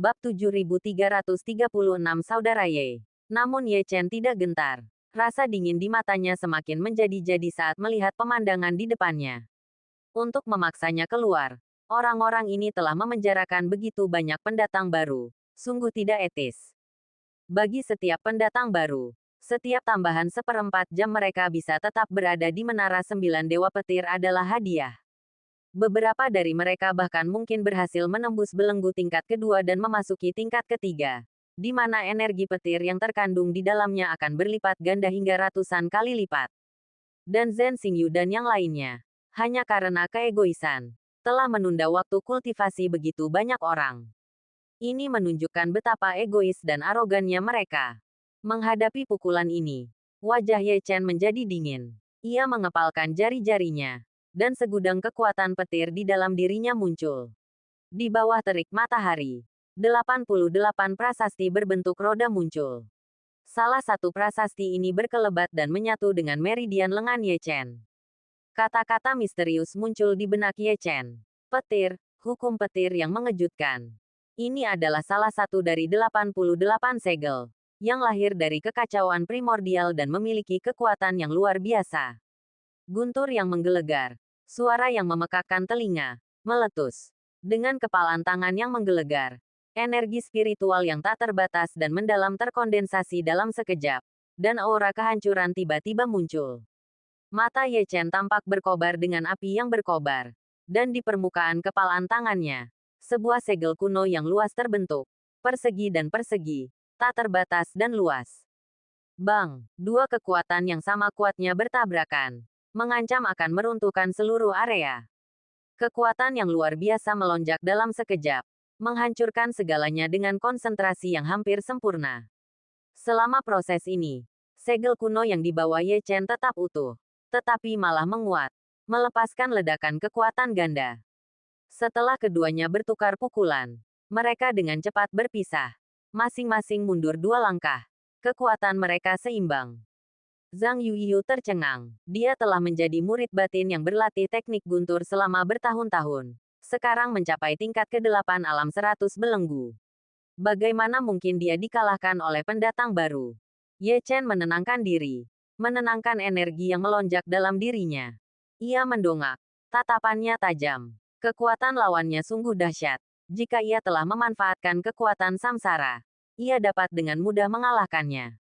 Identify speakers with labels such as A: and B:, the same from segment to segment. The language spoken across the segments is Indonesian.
A: Bab 7336 Saudara Ye. Namun Ye Chen tidak gentar. Rasa dingin di matanya semakin menjadi-jadi saat melihat pemandangan di depannya. Untuk memaksanya keluar, orang-orang ini telah memenjarakan begitu banyak pendatang baru. Sungguh tidak etis. Bagi setiap pendatang baru, setiap tambahan 1/4 jam mereka bisa tetap berada di Menara 9 Dewa Petir adalah hadiah. Beberapa dari mereka bahkan mungkin berhasil menembus belenggu tingkat kedua dan memasuki tingkat ketiga, di mana energi petir yang terkandung di dalamnya akan berlipat ganda hingga ratusan kali lipat. Dan Zhen Xingyu dan yang lainnya, hanya karena keegoisan, telah menunda waktu kultivasi begitu banyak orang. Ini menunjukkan betapa egois dan arogannya mereka. Menghadapi pukulan ini, wajah Ye Chen menjadi dingin. Ia mengepalkan jari-jarinya, dan segudang kekuatan petir di dalam dirinya muncul. Di bawah terik matahari, 88 prasasti berbentuk roda muncul. Salah satu prasasti ini berkelebat dan menyatu dengan meridian lengan Ye Chen. Kata-kata misterius muncul di benak Ye Chen. Petir, hukum petir yang mengejutkan. Ini adalah salah satu dari 88 segel, yang lahir dari kekacauan primordial dan memiliki kekuatan yang luar biasa. Guntur yang menggelegar. Suara yang memekakkan telinga, meletus. Dengan kepalan tangan yang menggelegar, energi spiritual yang tak terbatas dan mendalam terkondensasi dalam sekejap, dan aura kehancuran tiba-tiba muncul. Mata Ye Chen tampak berkobar dengan api yang berkobar, dan di permukaan kepalan tangannya, sebuah segel kuno yang luas terbentuk, persegi dan persegi, tak terbatas dan luas. Bang, dua kekuatan yang sama kuatnya bertabrakan. Mengancam akan meruntuhkan seluruh area. Kekuatan yang luar biasa melonjak dalam sekejap, menghancurkan segalanya dengan konsentrasi yang hampir sempurna. Selama proses ini, segel kuno yang dibawa Ye Chen tetap utuh, tetapi malah menguat, melepaskan ledakan kekuatan ganda. Setelah keduanya bertukar pukulan, mereka dengan cepat berpisah, masing-masing mundur 2 langkah. Kekuatan mereka seimbang. Zhang Yuyu tercengang. Dia telah menjadi murid batin yang berlatih teknik guntur selama bertahun-tahun. Sekarang mencapai tingkat ke-8 alam 100 belenggu. Bagaimana mungkin dia dikalahkan oleh pendatang baru? Ye Chen menenangkan diri. Menenangkan energi yang melonjak dalam dirinya. Ia mendongak. Tatapannya tajam. Kekuatan lawannya sungguh dahsyat. Jika ia telah memanfaatkan kekuatan samsara, ia dapat dengan mudah mengalahkannya.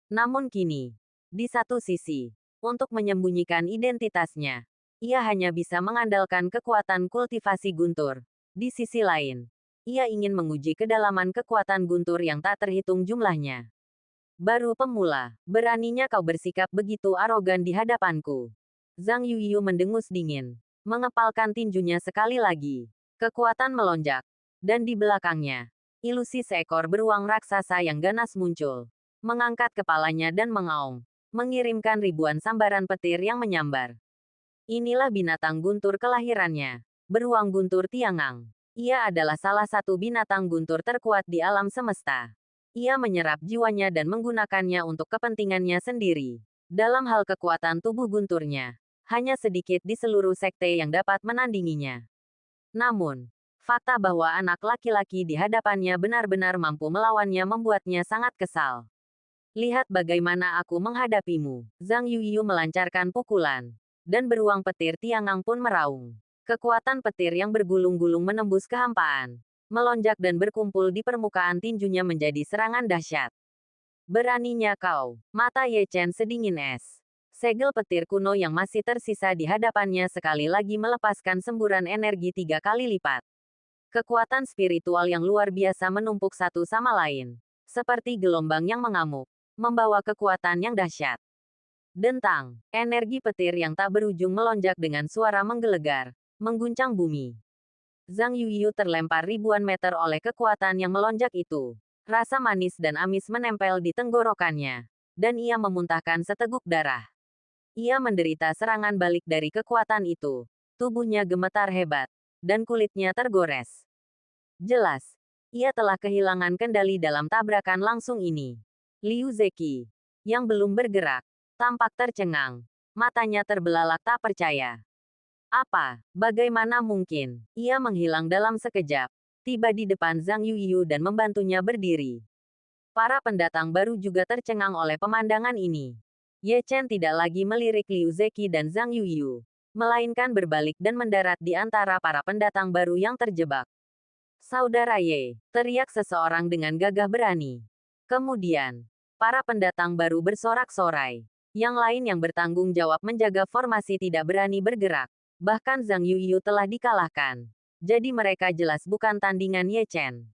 A: Namun kini, di satu sisi, untuk menyembunyikan identitasnya, ia hanya bisa mengandalkan kekuatan kultivasi guntur. Di sisi lain, ia ingin menguji kedalaman kekuatan guntur yang tak terhitung jumlahnya. Baru pemula, beraninya kau bersikap begitu arogan di hadapanku. Zhang Yuyu mendengus dingin, mengepalkan tinjunya sekali lagi. Kekuatan melonjak, dan di belakangnya, ilusi seekor beruang raksasa yang ganas muncul, mengangkat kepalanya dan mengaum, mengirimkan ribuan sambaran petir yang menyambar. Inilah binatang guntur kelahirannya, beruang guntur Tiangang. Ia adalah salah satu binatang guntur terkuat di alam semesta. Ia menyerap jiwanya dan menggunakannya untuk kepentingannya sendiri. Dalam hal kekuatan tubuh gunturnya, hanya sedikit di seluruh sekte yang dapat menandinginya. Namun, fakta bahwa anak laki-laki di hadapannya benar-benar mampu melawannya membuatnya sangat kesal. Lihat bagaimana aku menghadapimu. Zhang Yuyu melancarkan pukulan, dan beruang petir Tiangang pun meraung. Kekuatan petir yang bergulung-gulung menembus kehampaan, melonjak dan berkumpul di permukaan tinjunya menjadi serangan dahsyat. Beraninya kau. Mata Ye Chen sedingin es. Segel petir kuno yang masih tersisa di hadapannya sekali lagi melepaskan semburan energi 3 kali lipat. Kekuatan spiritual yang luar biasa menumpuk satu sama lain, seperti gelombang yang mengamuk, membawa kekuatan yang dahsyat. Dentang, energi petir yang tak berujung melonjak dengan suara menggelegar, mengguncang bumi. Zhang Yuyu terlempar ribuan meter oleh kekuatan yang melonjak itu. Rasa manis dan amis menempel di tenggorokannya, dan ia memuntahkan seteguk darah. Ia menderita serangan balik dari kekuatan itu. Tubuhnya gemetar hebat, dan kulitnya tergores. Jelas, ia telah kehilangan kendali dalam tabrakan langsung ini. Liu Zeki, yang belum bergerak, tampak tercengang. Matanya terbelalak tak percaya. Apa? Bagaimana mungkin? Ia menghilang dalam sekejap. tiba di depan Zhang Yuyu dan membantunya berdiri. Para pendatang baru juga tercengang oleh pemandangan ini. Ye Chen tidak lagi melirik Liu Zeki dan Zhang Yuyu, melainkan berbalik dan mendarat di antara para pendatang baru yang terjebak. "Saudara Ye!" teriak seseorang dengan gagah berani. Kemudian, para pendatang baru bersorak-sorai. Yang lain yang bertanggung jawab menjaga formasi tidak berani bergerak. Bahkan Zhang Yuyu telah dikalahkan. Jadi mereka jelas bukan tandingan Ye Chen.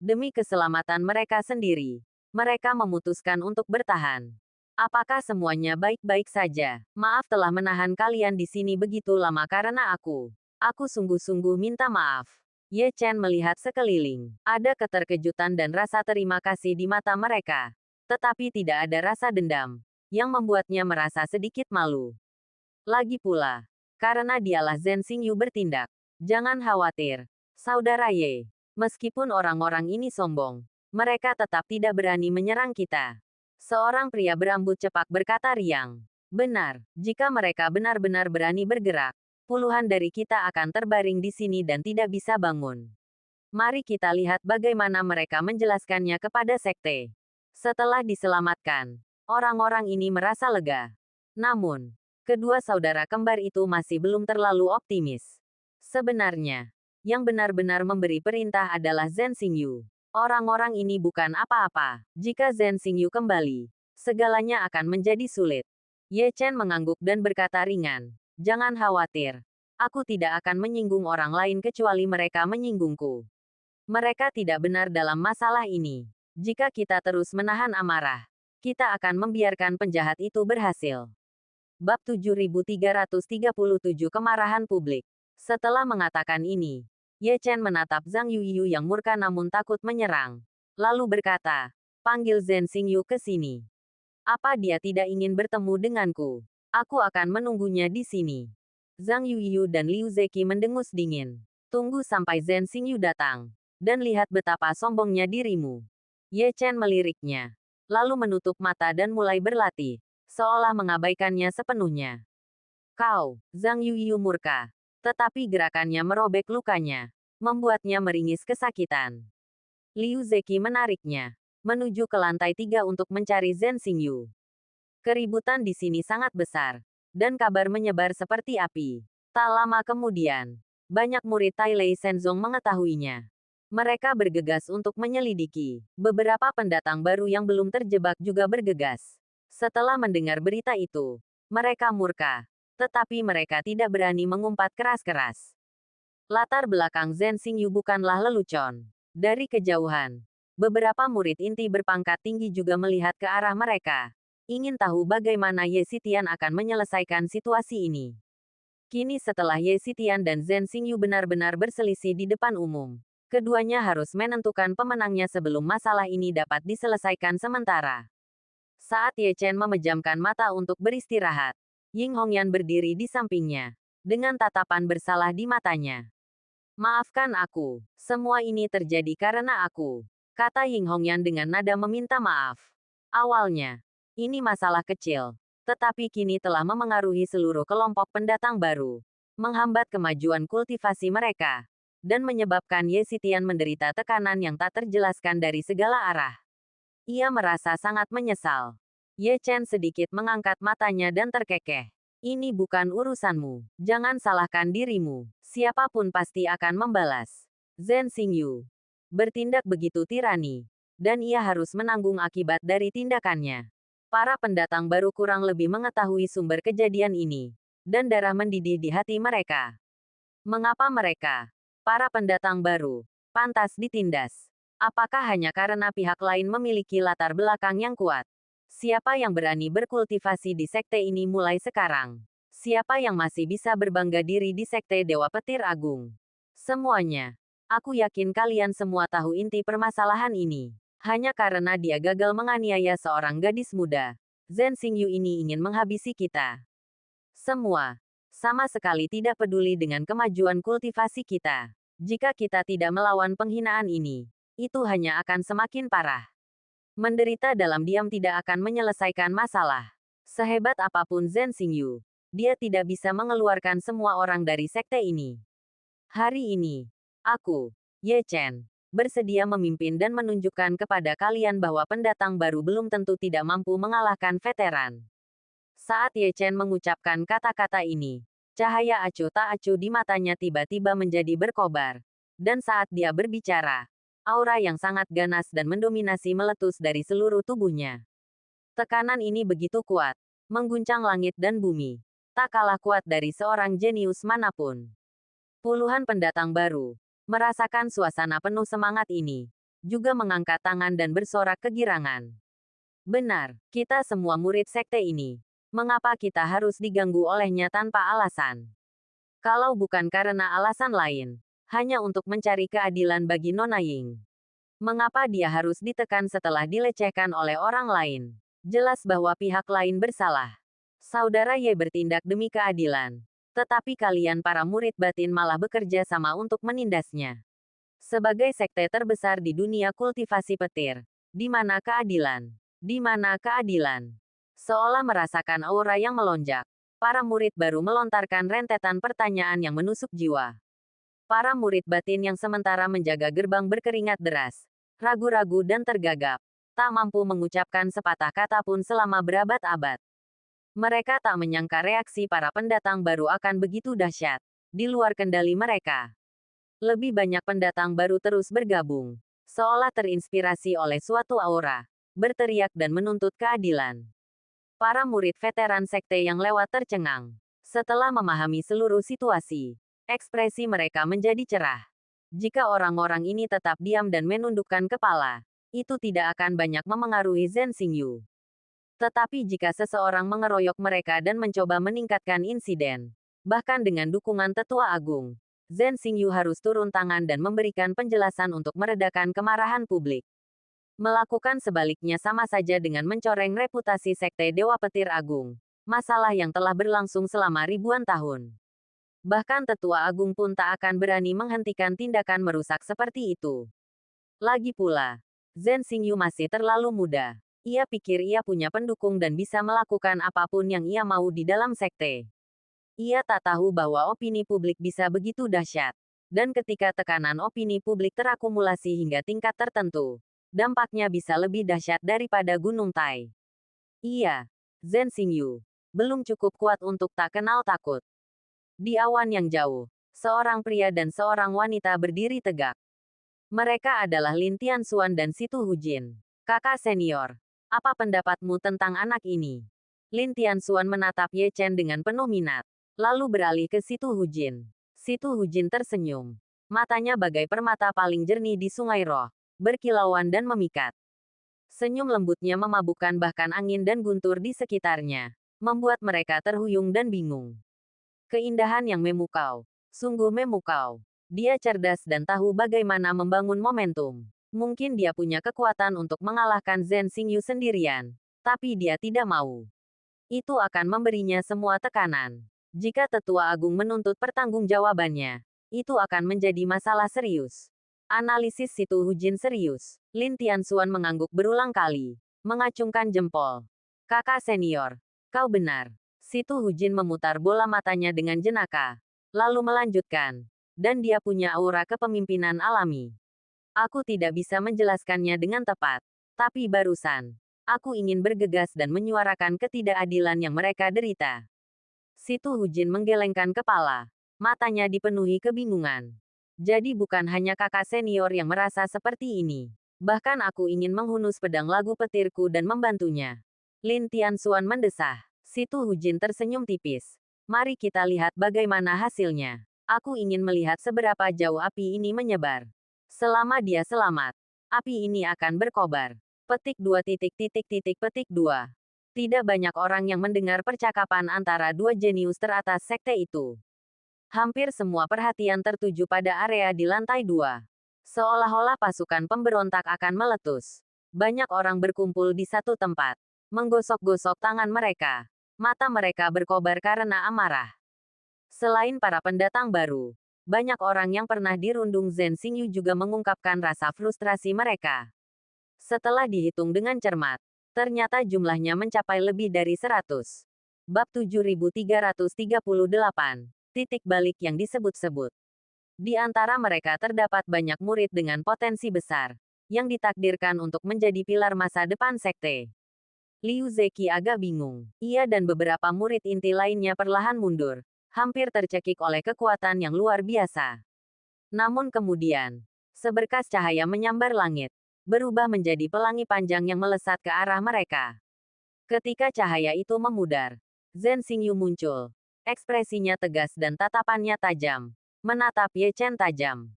A: Demi keselamatan mereka sendiri, mereka memutuskan untuk bertahan. "Apakah semuanya baik-baik saja? Maaf telah menahan kalian di sini begitu lama karena aku. Aku sungguh-sungguh minta maaf." Ye Chen melihat sekeliling. Ada keterkejutan dan rasa terima kasih di mata mereka. Tetapi tidak ada rasa dendam, yang membuatnya merasa sedikit malu. Lagi pula, karena dialah Zhen Xingyu bertindak. "Jangan khawatir, Saudara Ye. Meskipun orang-orang ini sombong, mereka tetap tidak berani menyerang kita." Seorang pria berambut cepak berkata riang. "Benar, jika mereka benar-benar berani bergerak, puluhan dari kita akan terbaring di sini dan tidak bisa bangun. Mari kita lihat bagaimana mereka menjelaskannya kepada sekte." Setelah diselamatkan, orang-orang ini merasa lega. Namun, kedua saudara kembar itu masih belum terlalu optimis. Sebenarnya, yang benar-benar memberi perintah adalah Zhen Xingyu. Orang-orang ini bukan apa-apa. Jika Zhen Xingyu kembali, segalanya akan menjadi sulit. Ye Chen mengangguk dan berkata ringan, "Jangan khawatir. Aku tidak akan menyinggung orang lain kecuali mereka menyinggungku. Mereka tidak benar dalam masalah ini. Jika kita terus menahan amarah, kita akan membiarkan penjahat itu berhasil." Bab 7337 Kemarahan Publik. Setelah mengatakan ini, Ye Chen menatap Zhang Yuyu yang murka namun takut menyerang. Lalu berkata, "Panggil Zhen Xingyu ke sini. Apa dia tidak ingin bertemu denganku? Aku akan menunggunya di sini." Zhang Yuyu dan Liu Zeki mendengus dingin. "Tunggu sampai Zhen Xingyu datang. Dan lihat betapa sombongnya dirimu." Ye Chen meliriknya. Lalu menutup mata dan mulai berlatih. Seolah mengabaikannya sepenuhnya. "Kau," Zhang Yuyu murka. Tetapi gerakannya merobek lukanya. Membuatnya meringis kesakitan. Liu Zeki menariknya menuju ke lantai 3 untuk mencari Zhen Xingyu. Keributan di sini sangat besar, dan kabar menyebar seperti api. Tak lama kemudian, banyak murid Tai Lei Shenzong mengetahuinya. Mereka bergegas untuk menyelidiki. Beberapa pendatang baru yang belum terjebak juga bergegas. Setelah mendengar berita itu, mereka murka, tetapi mereka tidak berani mengumpat keras-keras. Latar belakang Zhen Xingyu bukanlah lelucon. Dari kejauhan, beberapa murid inti berpangkat tinggi juga melihat ke arah mereka. Ingin tahu bagaimana Ye Xitian akan menyelesaikan situasi ini. Kini setelah Ye Xitian dan Zhen Xingyu benar-benar berselisih di depan umum, keduanya harus menentukan pemenangnya sebelum masalah ini dapat diselesaikan sementara. Saat Ye Chen memejamkan mata untuk beristirahat, Ying Hongyan berdiri di sampingnya, dengan tatapan bersalah di matanya. "Maafkan aku, semua ini terjadi karena aku," kata Ying Hongyan dengan nada meminta maaf. "Awalnya, ini masalah kecil, tetapi kini telah memengaruhi seluruh kelompok pendatang baru, menghambat kemajuan kultivasi mereka, dan menyebabkan Ye Xitian menderita tekanan yang tak terjelaskan dari segala arah." Ia merasa sangat menyesal. Ye Chen sedikit mengangkat matanya dan terkekeh. "Ini bukan urusanmu. Jangan salahkan dirimu. Siapapun pasti akan membalas." Zhen Xingyu bertindak begitu tirani, dan ia harus menanggung akibat dari tindakannya. Para pendatang baru kurang lebih mengetahui sumber kejadian ini, dan darah mendidih di hati mereka. Mengapa mereka, para pendatang baru, pantas ditindas? Apakah hanya karena pihak lain memiliki latar belakang yang kuat? Siapa yang berani berkultivasi di sekte ini mulai sekarang? Siapa yang masih bisa berbangga diri di sekte Dewa Petir Agung? Semuanya. Aku yakin kalian semua tahu inti permasalahan ini. Hanya karena dia gagal menganiaya seorang gadis muda, Zhen Xingyu ini ingin menghabisi kita. Semua. Sama sekali tidak peduli dengan kemajuan kultivasi kita. Jika kita tidak melawan penghinaan ini, itu hanya akan semakin parah. Menderita dalam diam tidak akan menyelesaikan masalah. Sehebat apapun Zhen Xingyu, dia tidak bisa mengeluarkan semua orang dari sekte ini. Hari ini, aku, Ye Chen bersedia memimpin dan menunjukkan kepada kalian bahwa pendatang baru belum tentu tidak mampu mengalahkan veteran. Saat Ye Chen mengucapkan kata-kata ini, cahaya acuh tak acuh di matanya tiba-tiba menjadi berkobar. Dan saat dia berbicara, aura yang sangat ganas dan mendominasi meletus dari seluruh tubuhnya. Tekanan ini begitu kuat, mengguncang langit dan bumi. Tak kalah kuat dari seorang jenius manapun. Puluhan pendatang baru merasakan suasana penuh semangat ini, juga mengangkat tangan dan bersorak kegirangan. Benar, kita semua murid sekte ini. Mengapa kita harus diganggu olehnya tanpa alasan? Kalau bukan karena alasan lain, hanya untuk mencari keadilan bagi Nona Ying. Mengapa dia harus ditekan setelah dilecehkan oleh orang lain? Jelas bahwa pihak lain bersalah. Saudara Ye bertindak demi keadilan. Tetapi kalian para murid batin malah bekerja sama untuk menindasnya. Sebagai sekte terbesar di dunia kultivasi petir, di mana keadilan? Di mana keadilan? Seolah merasakan aura yang melonjak, para murid baru melontarkan rentetan pertanyaan yang menusuk jiwa. Para murid batin yang sementara menjaga gerbang berkeringat deras, ragu-ragu dan tergagap, tak mampu mengucapkan sepatah kata pun selama berabad-abad. Mereka tak menyangka reaksi para pendatang baru akan begitu dahsyat, di luar kendali mereka. Lebih banyak pendatang baru terus bergabung, seolah terinspirasi oleh suatu aura, berteriak dan menuntut keadilan. Para murid veteran sekte yang lewat tercengang. Setelah memahami seluruh situasi, ekspresi mereka menjadi cerah. Jika orang-orang ini tetap diam dan menundukkan kepala, itu tidak akan banyak memengaruhi Zhen Xingyu. Tetapi jika seseorang mengeroyok mereka dan mencoba meningkatkan insiden, bahkan dengan dukungan tetua agung, Zhen Xingyu harus turun tangan dan memberikan penjelasan untuk meredakan kemarahan publik. Melakukan sebaliknya sama saja dengan mencoreng reputasi sekte Dewa Petir Agung, masalah yang telah berlangsung selama ribuan tahun. Bahkan tetua agung pun tak akan berani menghentikan tindakan merusak seperti itu. Lagi pula, Zhen Xingyu masih terlalu muda. Ia pikir ia punya pendukung dan bisa melakukan apapun yang ia mau di dalam sekte. Ia tak tahu bahwa opini publik bisa begitu dahsyat. Dan ketika tekanan opini publik terakumulasi hingga tingkat tertentu, dampaknya bisa lebih dahsyat daripada Gunung Tai. Iya, Zhen Xingyu belum cukup kuat untuk tak kenal takut. Di awan yang jauh, seorang pria dan seorang wanita berdiri tegak. Mereka adalah Lin Tianxuan dan Situ Hujin, kakak senior. Apa pendapatmu tentang anak ini? Lin Tianxuan menatap Ye Chen dengan penuh minat, lalu beralih ke Situ Hujin. Situ Hujin tersenyum. Matanya bagai permata paling jernih di sungai roh, berkilauan dan memikat. Senyum lembutnya memabukkan bahkan angin dan guntur di sekitarnya, membuat mereka terhuyung dan bingung. Keindahan yang memukau, sungguh memukau. Dia cerdas dan tahu bagaimana membangun momentum. Mungkin dia punya kekuatan untuk mengalahkan Zhen Xingyu sendirian, tapi dia tidak mau. Itu akan memberinya semua tekanan. Jika tetua agung menuntut pertanggungjawabannya, itu akan menjadi masalah serius. Analisis Situ Hujin serius. Lin Tianxuan mengangguk berulang kali, mengacungkan jempol. Kakak senior, kau benar. Situ Hujin memutar bola matanya dengan jenaka, lalu melanjutkan. Dan dia punya aura kepemimpinan alami. Aku tidak bisa menjelaskannya dengan tepat. Tapi barusan, aku ingin bergegas dan menyuarakan ketidakadilan yang mereka derita. Situ Hujin menggelengkan kepala. Matanya dipenuhi kebingungan. Jadi bukan hanya kakak senior yang merasa seperti ini. Bahkan aku ingin menghunus pedang lagu petirku dan membantunya. Lin Tianxuan mendesah. Situ Hujin tersenyum tipis. Mari kita lihat bagaimana hasilnya. Aku ingin melihat seberapa jauh api ini menyebar. Selama dia selamat, api ini akan berkobar. Petik 2. Petik 2. Tidak banyak orang yang mendengar percakapan antara dua jenius teratas sekte itu. Hampir semua perhatian tertuju pada area di lantai 2. Seolah-olah pasukan pemberontak akan meletus. Banyak orang berkumpul di satu tempat, menggosok-gosok tangan mereka. Mata mereka berkobar karena amarah. Selain para pendatang baru, banyak orang yang pernah dirundung Zhen Xingyu juga mengungkapkan rasa frustrasi mereka. Setelah dihitung dengan cermat, ternyata jumlahnya mencapai lebih dari 100. Bab 7338. Titik balik yang disebut-sebut. Di antara mereka terdapat banyak murid dengan potensi besar, yang ditakdirkan untuk menjadi pilar masa depan sekte. Liu Zeki agak bingung. Ia dan beberapa murid inti lainnya perlahan mundur, hampir tercekik oleh kekuatan yang luar biasa. Namun kemudian, seberkas cahaya menyambar langit, berubah menjadi pelangi panjang yang melesat ke arah mereka. Ketika cahaya itu memudar, Zhen Xingyu muncul. Ekspresinya tegas dan tatapannya tajam, menatap Ye Chen tajam.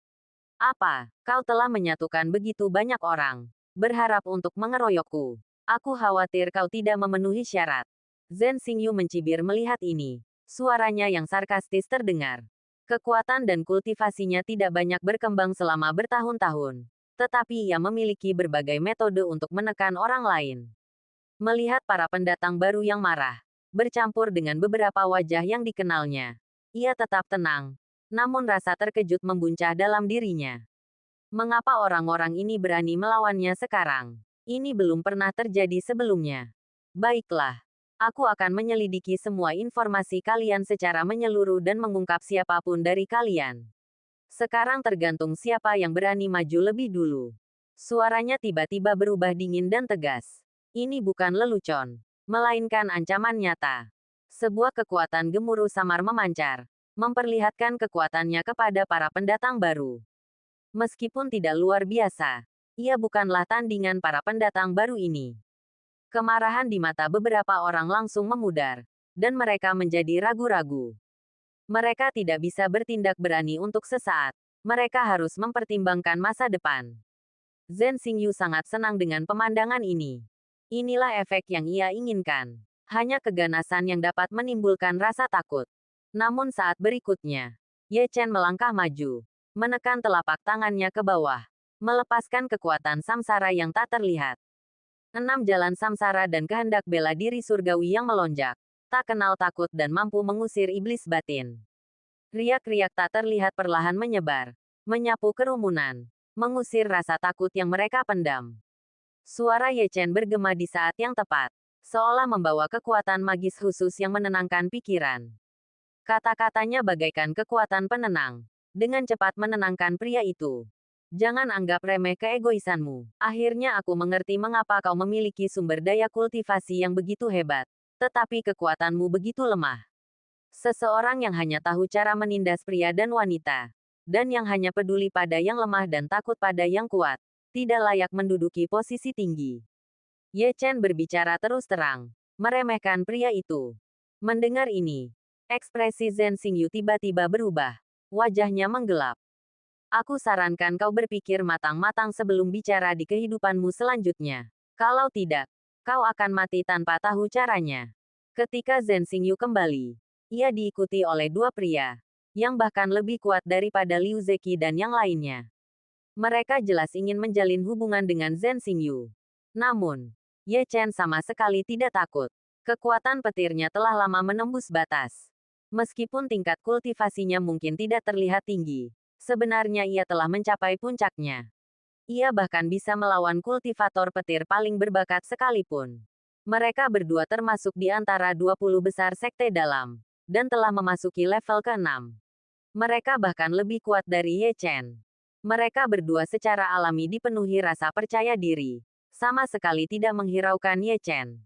A: Apa, kau telah menyatukan begitu banyak orang, berharap untuk mengeroyokku? Aku khawatir kau tidak memenuhi syarat. Zhen Xingyu mencibir melihat ini. Suaranya yang sarkastis terdengar. Kekuatan dan kultivasinya tidak banyak berkembang selama bertahun-tahun. Tetapi ia memiliki berbagai metode untuk menekan orang lain. Melihat para pendatang baru yang marah, bercampur dengan beberapa wajah yang dikenalnya, ia tetap tenang. Namun rasa terkejut membuncah dalam dirinya. Mengapa orang-orang ini berani melawannya sekarang? Ini belum pernah terjadi sebelumnya. Baiklah. Aku akan menyelidiki semua informasi kalian secara menyeluruh dan mengungkap siapapun dari kalian. Sekarang tergantung siapa yang berani maju lebih dulu. Suaranya tiba-tiba berubah dingin dan tegas. Ini bukan lelucon, melainkan ancaman nyata. Sebuah kekuatan gemuruh samar memancar, memperlihatkan kekuatannya kepada para pendatang baru. Meskipun tidak luar biasa, ia bukanlah tandingan para pendatang baru ini. Kemarahan di mata beberapa orang langsung memudar, dan mereka menjadi ragu-ragu. Mereka tidak bisa bertindak berani untuk sesaat. Mereka harus mempertimbangkan masa depan. Zhen Xingyu sangat senang dengan pemandangan ini. Inilah efek yang ia inginkan. Hanya keganasan yang dapat menimbulkan rasa takut. Namun saat berikutnya, Ye Chen melangkah maju, menekan telapak tangannya ke bawah, melepaskan kekuatan samsara yang tak terlihat. 6 jalan samsara dan kehendak bela diri surgawi yang melonjak, tak kenal takut dan mampu mengusir iblis batin. Riak-riak tak terlihat perlahan menyebar, menyapu kerumunan, mengusir rasa takut yang mereka pendam. Suara Ye Chen bergema di saat yang tepat, seolah membawa kekuatan magis khusus yang menenangkan pikiran. Kata-katanya bagaikan kekuatan penenang, dengan cepat menenangkan pria itu. Jangan anggap remeh keegoisanmu. Akhirnya aku mengerti mengapa kau memiliki sumber daya kultivasi yang begitu hebat, tetapi kekuatanmu begitu lemah. Seseorang yang hanya tahu cara menindas pria dan wanita, dan yang hanya peduli pada yang lemah dan takut pada yang kuat, tidak layak menduduki posisi tinggi. Ye Chen berbicara terus terang, meremehkan pria itu. Mendengar ini, ekspresi Zhen Xingyu tiba-tiba berubah. Wajahnya menggelap. Aku sarankan kau berpikir matang-matang sebelum bicara di kehidupanmu selanjutnya. Kalau tidak, kau akan mati tanpa tahu caranya. Ketika Zhen Xingyu kembali, ia diikuti oleh 2 pria, yang bahkan lebih kuat daripada Liu Zeki dan yang lainnya. Mereka jelas ingin menjalin hubungan dengan Zhen Xingyu. Namun, Ye Chen sama sekali tidak takut. Kekuatan petirnya telah lama menembus batas. Meskipun tingkat kultivasinya mungkin tidak terlihat tinggi, sebenarnya ia telah mencapai puncaknya. Ia bahkan bisa melawan kultivator petir paling berbakat sekalipun. Mereka berdua termasuk di antara 20 besar sekte dalam, dan telah memasuki level ke-6. Mereka bahkan lebih kuat dari Ye Chen. Mereka berdua secara alami dipenuhi rasa percaya diri, sama sekali tidak menghiraukan Ye Chen.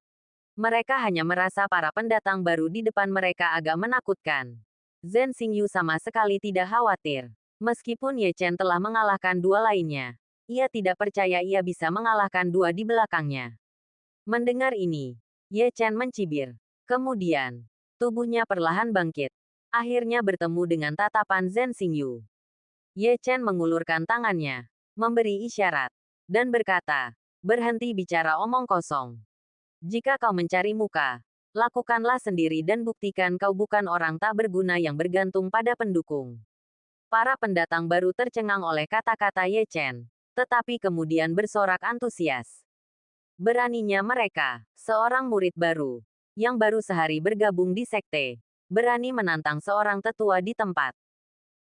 A: Mereka hanya merasa para pendatang baru di depan mereka agak menakutkan. Zhen Xingyu sama sekali tidak khawatir. Meskipun Ye Chen telah mengalahkan 2 lainnya, ia tidak percaya ia bisa mengalahkan 2 di belakangnya. Mendengar ini, Ye Chen mencibir. Kemudian, tubuhnya perlahan bangkit. Akhirnya bertemu dengan tatapan Zhen Xingyu. Ye Chen mengulurkan tangannya, memberi isyarat, dan berkata, "Berhenti bicara omong kosong. Jika kau mencari muka, lakukanlah sendiri dan buktikan kau bukan orang tak berguna yang bergantung pada pendukung." Para pendatang baru tercengang oleh kata-kata Ye Chen, tetapi kemudian bersorak antusias. Beraninya mereka, seorang murid baru, yang baru sehari bergabung di sekte, berani menantang seorang tetua di tempat.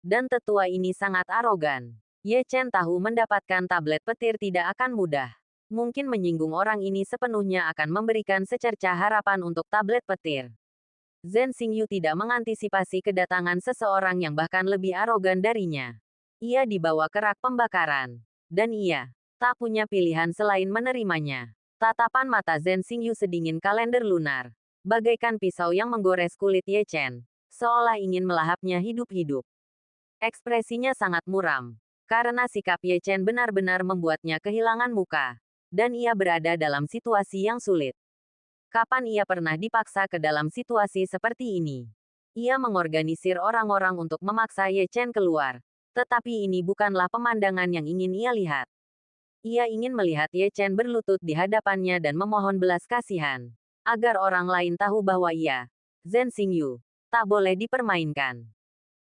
A: Dan tetua ini sangat arogan. Ye Chen tahu mendapatkan tablet petir tidak akan mudah. Mungkin menyinggung orang ini sepenuhnya akan memberikan secercah harapan untuk tablet petir. Zhen Xingyu tidak mengantisipasi kedatangan seseorang yang bahkan lebih arogan darinya. Ia dibawa ke rak pembakaran. Dan ia tak punya pilihan selain menerimanya. Tatapan mata Zhen Xingyu sedingin kalender lunar. Bagaikan pisau yang menggores kulit Ye Chen. Seolah ingin melahapnya hidup-hidup. Ekspresinya sangat muram. Karena sikap Ye Chen benar-benar membuatnya kehilangan muka. Dan ia berada dalam situasi yang sulit. Kapan ia pernah dipaksa ke dalam situasi seperti ini? Ia mengorganisir orang-orang untuk memaksa Ye Chen keluar. Tetapi ini bukanlah pemandangan yang ingin ia lihat. Ia ingin melihat Ye Chen berlutut di hadapannya dan memohon belas kasihan. Agar orang lain tahu bahwa ia, Zhen Xingyu, tak boleh dipermainkan.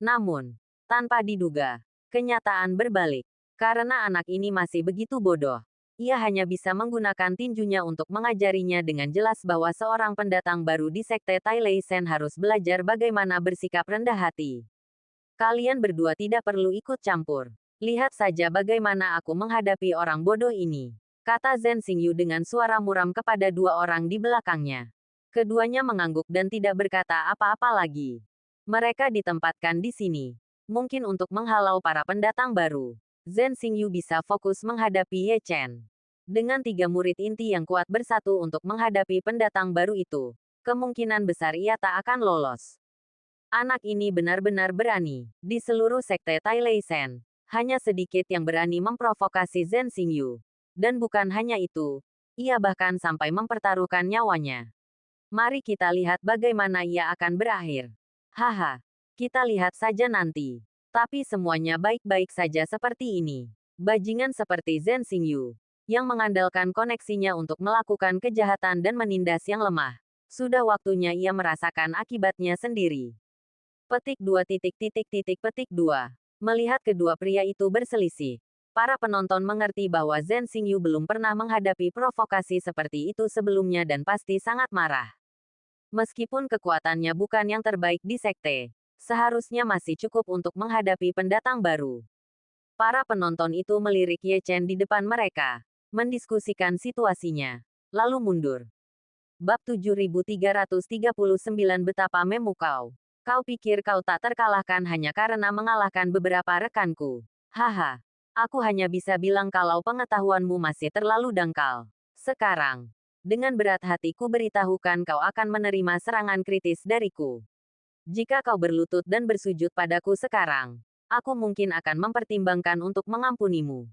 A: Namun, tanpa diduga, kenyataan berbalik. Karena anak ini masih begitu bodoh. Ia hanya bisa menggunakan tinjunya untuk mengajarinya dengan jelas bahwa seorang pendatang baru di sekte Tai Lei Sen harus belajar bagaimana bersikap rendah hati. Kalian berdua tidak perlu ikut campur. Lihat saja bagaimana aku menghadapi orang bodoh ini. Kata Zhen Xingyu dengan suara muram kepada dua orang di belakangnya. Keduanya mengangguk dan tidak berkata apa-apa lagi. Mereka ditempatkan di sini. Mungkin untuk menghalau para pendatang baru. Zhen Xingyu bisa fokus menghadapi Ye Chen. Dengan 3 murid inti yang kuat bersatu untuk menghadapi pendatang baru itu, kemungkinan besar ia tak akan lolos. Anak ini benar-benar berani. Di seluruh sekte Tai Lei Sen, hanya sedikit yang berani memprovokasi Zhen Xingyu. Dan bukan hanya itu, ia bahkan sampai mempertaruhkan nyawanya. Mari kita lihat bagaimana ia akan berakhir. Haha, kita lihat saja nanti. Tapi semuanya baik-baik saja seperti ini. Bajingan seperti Zhen Xingyu, yang mengandalkan koneksinya untuk melakukan kejahatan dan menindas yang lemah. Sudah waktunya ia merasakan akibatnya sendiri. Petik 2. Melihat kedua pria itu berselisih, para penonton mengerti bahwa Zhen Xingyu belum pernah menghadapi provokasi seperti itu sebelumnya dan pasti sangat marah. Meskipun kekuatannya bukan yang terbaik di sekte, seharusnya masih cukup untuk menghadapi pendatang baru. Para penonton itu melirik Ye Chen di depan mereka, mendiskusikan situasinya, lalu mundur. Bab 7339 Betapa memu kau. Kau pikir kau tak terkalahkan hanya karena mengalahkan beberapa rekanku. Haha, aku hanya bisa bilang kalau pengetahuanmu masih terlalu dangkal. Sekarang, dengan berat hatiku beritahukan kau akan menerima serangan kritis dariku. Jika kau berlutut dan bersujud padaku sekarang, aku mungkin akan mempertimbangkan untuk mengampunimu.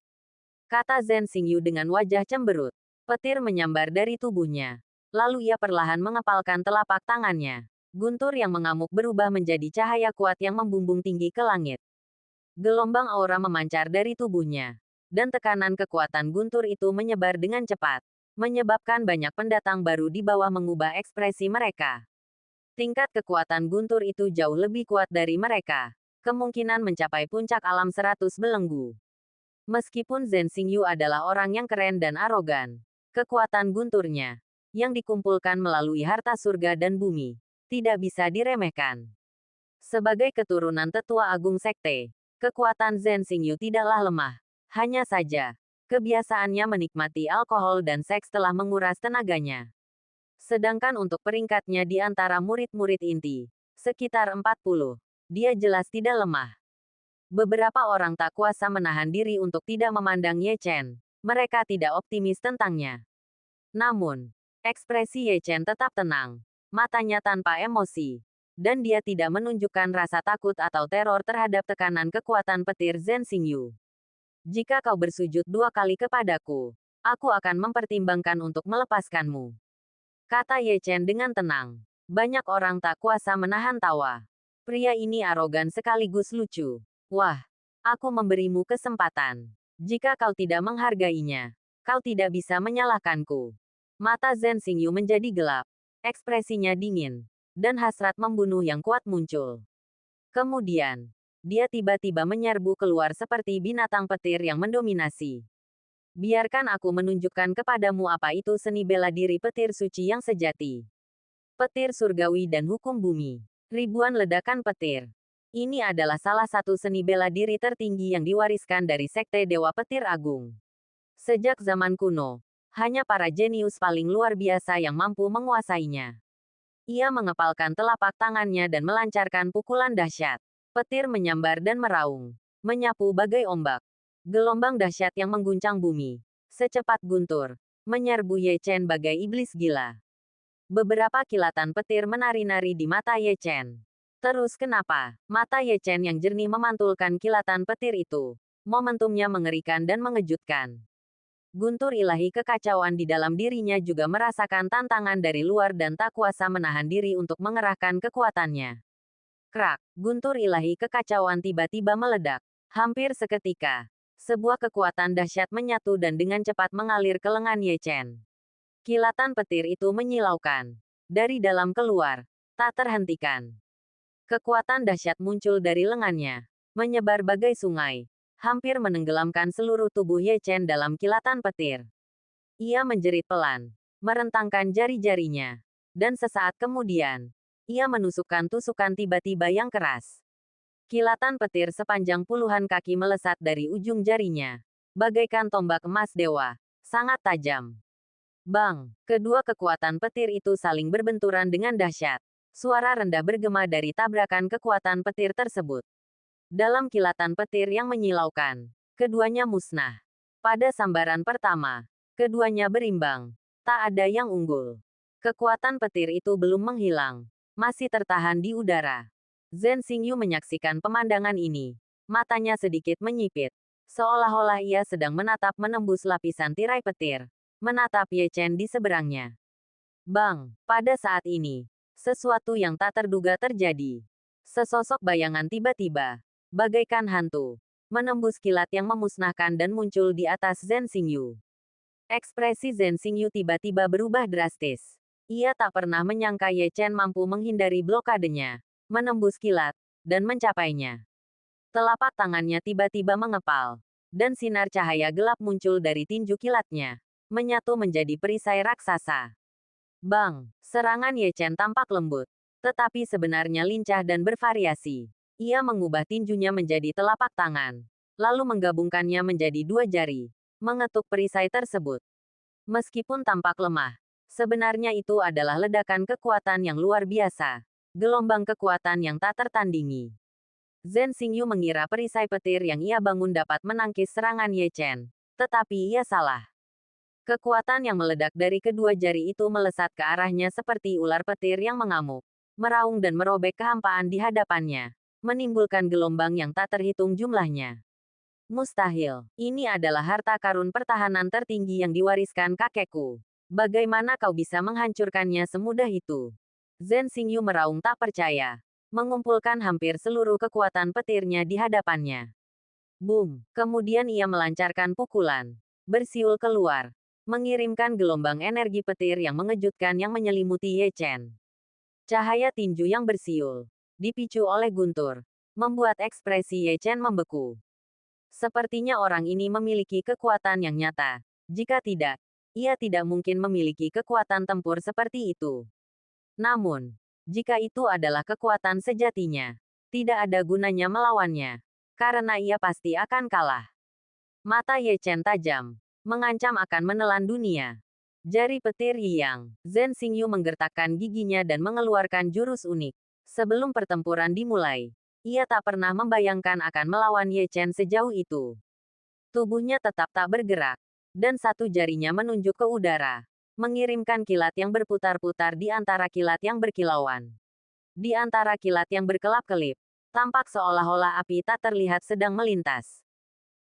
A: Kata Zhen Xingyu dengan wajah cemberut. Petir menyambar dari tubuhnya. Lalu ia perlahan mengepalkan telapak tangannya. Guntur yang mengamuk berubah menjadi cahaya kuat yang membumbung tinggi ke langit. Gelombang aura memancar dari tubuhnya. Dan tekanan kekuatan guntur itu menyebar dengan cepat. Menyebabkan banyak pendatang baru di bawah mengubah ekspresi mereka. Tingkat kekuatan guntur itu jauh lebih kuat dari mereka. Kemungkinan mencapai puncak alam 100 belenggu. Meskipun Zhen Xingyu adalah orang yang keren dan arogan, kekuatan gunturnya, yang dikumpulkan melalui harta surga dan bumi, tidak bisa diremehkan. Sebagai keturunan tetua agung sekte, kekuatan Zhen Xingyu tidaklah lemah. Hanya saja, kebiasaannya menikmati alkohol dan seks telah menguras tenaganya. Sedangkan untuk peringkatnya di antara murid-murid inti, sekitar 40, dia jelas tidak lemah. Beberapa orang tak kuasa menahan diri untuk tidak memandang Ye Chen. Mereka tidak optimis tentangnya. Namun, ekspresi Ye Chen tetap tenang. Matanya tanpa emosi. Dan dia tidak menunjukkan rasa takut atau teror terhadap tekanan kekuatan petir Zhen Xingyu. Jika kau bersujud 2 kali kepadaku, aku akan mempertimbangkan untuk melepaskanmu. Kata Ye Chen dengan tenang. Banyak orang tak kuasa menahan tawa. Pria ini arogan sekaligus lucu. Wah, aku memberimu kesempatan. Jika kau tidak menghargainya, kau tidak bisa menyalahkanku. Mata Zhen Xingyu menjadi gelap. Ekspresinya dingin. Dan hasrat membunuh yang kuat muncul. Kemudian, dia tiba-tiba menyerbu keluar seperti binatang petir yang mendominasi. Biarkan aku menunjukkan kepadamu apa itu seni bela diri petir suci yang sejati. Petir surgawi dan hukum bumi. Ribuan ledakan petir. Ini adalah salah satu seni bela diri tertinggi yang diwariskan dari Sekte Dewa Petir Agung. Sejak zaman kuno, hanya para jenius paling luar biasa yang mampu menguasainya. Ia mengepalkan telapak tangannya dan melancarkan pukulan dahsyat. Petir menyambar dan meraung, menyapu bagai ombak. Gelombang dahsyat yang mengguncang bumi. Secepat guntur, menyerbu Ye Chen bagai iblis gila. Beberapa kilatan petir menari-nari di mata Ye Chen. Terus kenapa? Mata Ye Chen yang jernih memantulkan kilatan petir itu. Momentumnya mengerikan dan mengejutkan. Guntur ilahi kekacauan di dalam dirinya juga merasakan tantangan dari luar dan tak kuasa menahan diri untuk mengerahkan kekuatannya. Krak, guntur ilahi kekacauan tiba-tiba meledak. Hampir seketika, sebuah kekuatan dahsyat menyatu dan dengan cepat mengalir ke lengan Ye Chen. Kilatan petir itu menyilaukan. Dari dalam keluar, tak terhentikan. Kekuatan dahsyat muncul dari lengannya, menyebar bagai sungai, hampir menenggelamkan seluruh tubuh Ye Chen dalam kilatan petir. Ia menjerit pelan, merentangkan jari-jarinya, dan sesaat kemudian, ia menusukkan tusukan tiba-tiba yang keras. Kilatan petir sepanjang puluhan kaki melesat dari ujung jarinya, bagaikan tombak emas dewa, sangat tajam. Bang, kedua kekuatan petir itu saling berbenturan dengan dahsyat. Suara rendah bergema dari tabrakan kekuatan petir tersebut. Dalam kilatan petir yang menyilaukan, keduanya musnah. Pada sambaran pertama, keduanya berimbang. Tak ada yang unggul. Kekuatan petir itu belum menghilang, masih tertahan di udara. Zhen Xingyu menyaksikan pemandangan ini. Matanya sedikit menyipit, seolah-olah ia sedang menatap menembus lapisan tirai petir. Menatap Ye Chen di seberangnya. Bang, pada saat ini, sesuatu yang tak terduga terjadi. Sesosok bayangan tiba-tiba, bagaikan hantu, menembus kilat yang memusnahkan dan muncul di atas Zhen Xingyu. Ekspresi Zhen Xingyu tiba-tiba berubah drastis. Ia tak pernah menyangka Ye Chen mampu menghindari blokadenya, menembus kilat, dan mencapainya. Telapak tangannya tiba-tiba mengepal, dan sinar cahaya gelap muncul dari tinju kilatnya, menyatu menjadi perisai raksasa. Bang, serangan Ye Chen tampak lembut, tetapi sebenarnya lincah dan bervariasi. Ia mengubah tinjunya menjadi telapak tangan, lalu menggabungkannya menjadi dua jari, mengetuk perisai tersebut. Meskipun tampak lemah, sebenarnya itu adalah ledakan kekuatan yang luar biasa, gelombang kekuatan yang tak tertandingi. Zhen Xingyu mengira perisai petir yang ia bangun dapat menangkis serangan Ye Chen, tetapi ia salah. Kekuatan yang meledak dari kedua jari itu melesat ke arahnya seperti ular petir yang mengamuk, meraung dan merobek kehampaan di hadapannya, menimbulkan gelombang yang tak terhitung jumlahnya. Mustahil, ini adalah harta karun pertahanan tertinggi yang diwariskan kakekku. Bagaimana kau bisa menghancurkannya semudah itu? Zhen Xingyu meraung tak percaya, mengumpulkan hampir seluruh kekuatan petirnya di hadapannya. Boom, kemudian ia melancarkan pukulan, bersiul keluar, mengirimkan gelombang energi petir yang mengejutkan yang menyelimuti Ye Chen. Cahaya tinju yang bersiul, dipicu oleh guntur, membuat ekspresi Ye Chen membeku. Sepertinya orang ini memiliki kekuatan yang nyata. Jika tidak, ia tidak mungkin memiliki kekuatan tempur seperti itu. Namun, jika itu adalah kekuatan sejatinya, tidak ada gunanya melawannya, karena ia pasti akan kalah. Mata Ye Chen tajam, mengancam akan menelan dunia. Jari petir Yang, Zhen Xingyu menggertakkan giginya dan mengeluarkan jurus unik. Sebelum pertempuran dimulai, ia tak pernah membayangkan akan melawan Ye Chen sejauh itu. Tubuhnya tetap tak bergerak, dan satu jarinya menunjuk ke udara, mengirimkan kilat yang berputar-putar di antara kilat yang berkilauan. Di antara kilat yang berkelap-kelip, tampak seolah-olah api tak terlihat sedang melintas.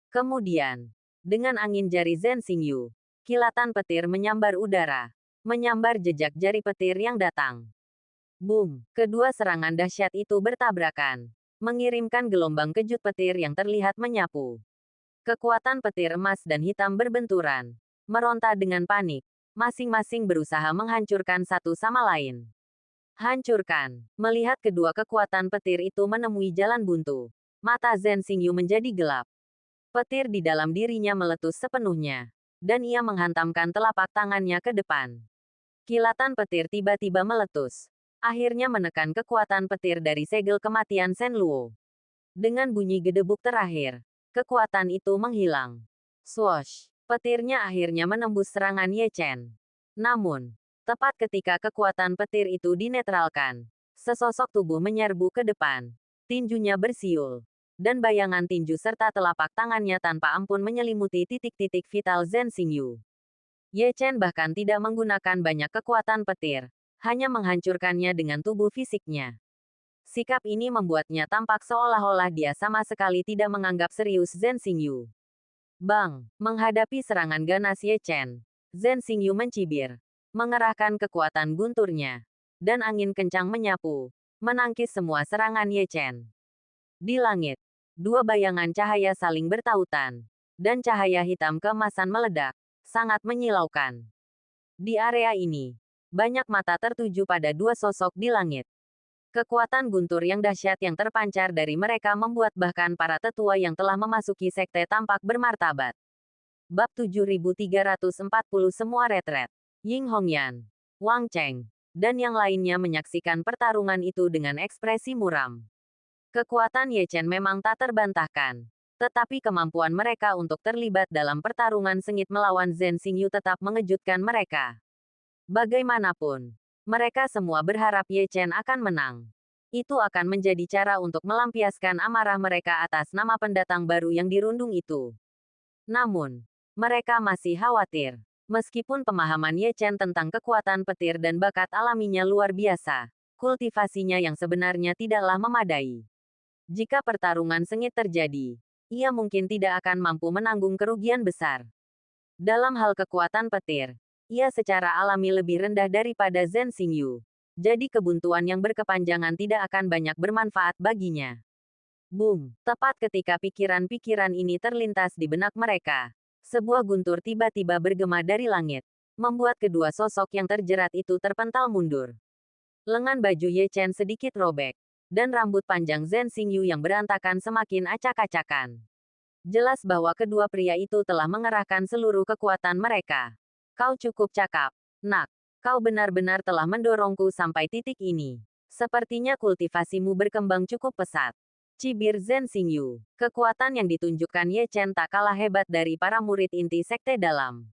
A: Kemudian, dengan angin jari Zhen Xingyu, kilatan petir menyambar udara, menyambar jejak jari petir yang datang. Boom, kedua serangan dahsyat itu bertabrakan, mengirimkan gelombang kejut petir yang terlihat menyapu. Kekuatan petir emas dan hitam berbenturan, meronta dengan panik, masing-masing berusaha menghancurkan satu sama lain. Hancurkan. Melihat kedua kekuatan petir itu menemui jalan buntu, mata Zhen Xingyu menjadi gelap. Petir di dalam dirinya meletus sepenuhnya, dan ia menghantamkan telapak tangannya ke depan. Kilatan petir tiba-tiba meletus, akhirnya menekan kekuatan petir dari segel kematian Shen Luo. Dengan bunyi gedebuk terakhir, kekuatan itu menghilang. Swoosh! Petirnya akhirnya menembus serangan Ye Chen. Namun, Tepat ketika kekuatan petir itu dinetralkan, sesosok tubuh menyerbu ke depan. Tinjunya bersiul, dan bayangan tinju serta telapak tangannya tanpa ampun menyelimuti titik-titik vital Zhen Xingyu. Ye Chen bahkan tidak menggunakan banyak kekuatan petir, hanya menghancurkannya dengan tubuh fisiknya. Sikap ini membuatnya tampak seolah-olah dia sama sekali tidak menganggap serius Zhen Xingyu. Bang! Menghadapi serangan ganas Ye Chen, Zhen Xingyu mencibir, mengerahkan kekuatan gunturnya, dan angin kencang menyapu, menangkis semua serangan Ye Chen. Di langit, dua bayangan cahaya saling bertautan, dan cahaya hitam keemasan meledak, sangat menyilaukan. Di area ini, banyak mata tertuju pada dua sosok di langit. Kekuatan guntur yang dahsyat yang terpancar dari mereka membuat bahkan para tetua yang telah memasuki sekte tampak bermartabat. Bab 7340 Semua retret. Ying Hongyan, Wang Cheng, dan yang lainnya menyaksikan pertarungan itu dengan ekspresi muram. Kekuatan Ye Chen memang tak terbantahkan, tetapi kemampuan mereka untuk terlibat dalam pertarungan sengit melawan Zhen Xingyu tetap mengejutkan mereka. Bagaimanapun, mereka semua berharap Ye Chen akan menang. Itu akan menjadi cara untuk melampiaskan amarah mereka atas nama pendatang baru yang dirundung itu. Namun, mereka masih khawatir. Meskipun pemahaman Ye Chen tentang kekuatan petir dan bakat alaminya luar biasa, kultivasinya yang sebenarnya tidaklah memadai. Jika pertarungan sengit terjadi, ia mungkin tidak akan mampu menanggung kerugian besar. Dalam hal kekuatan petir, ia secara alami lebih rendah daripada Zhen Xingyu. Jadi kebuntuan yang berkepanjangan tidak akan banyak bermanfaat baginya. Boom! Tepat ketika pikiran-pikiran ini terlintas di benak mereka, sebuah guntur tiba-tiba bergema dari langit, membuat kedua sosok yang terjerat itu terpental mundur. Lengan baju Ye Chen sedikit robek, dan rambut panjang Zhen Xingyu yang berantakan semakin acak-acakan. Jelas bahwa kedua pria itu telah mengerahkan seluruh kekuatan mereka. Kau cukup cakap, nak. Kau benar-benar telah mendorongku sampai titik ini. Sepertinya kultivasimu berkembang cukup pesat. Cibir Zhen Xingyu. Kekuatan yang ditunjukkan Ye Chen tak kalah hebat dari para murid inti sekte dalam.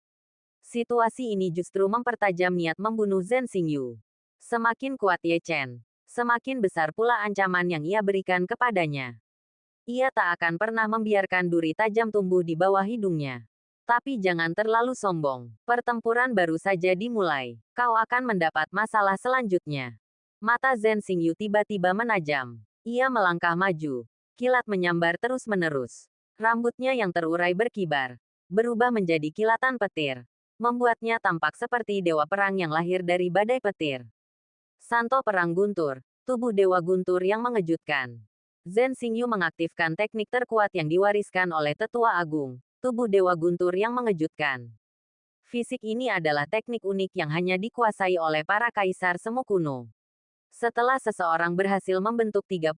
A: Situasi ini justru mempertajam niat membunuh Zhen Xingyu. Semakin kuat Ye Chen, semakin besar pula ancaman yang ia berikan kepadanya. Ia tak akan pernah membiarkan duri tajam tumbuh di bawah hidungnya. Tapi jangan terlalu sombong. Pertempuran baru saja dimulai. Kau akan mendapat masalah selanjutnya. Mata Zhen Xingyu tiba-tiba menajam. Ia melangkah maju. Kilat menyambar terus-menerus. Rambutnya yang terurai berkibar, berubah menjadi kilatan petir, membuatnya tampak seperti dewa perang yang lahir dari badai petir. Santo Perang Guntur, tubuh dewa guntur yang mengejutkan. Zhen Xingyu mengaktifkan teknik terkuat yang diwariskan oleh Tetua Agung. Tubuh Dewa Guntur yang mengejutkan. Fisik ini adalah teknik unik yang hanya dikuasai oleh para kaisar semu kuno. Setelah seseorang berhasil membentuk 31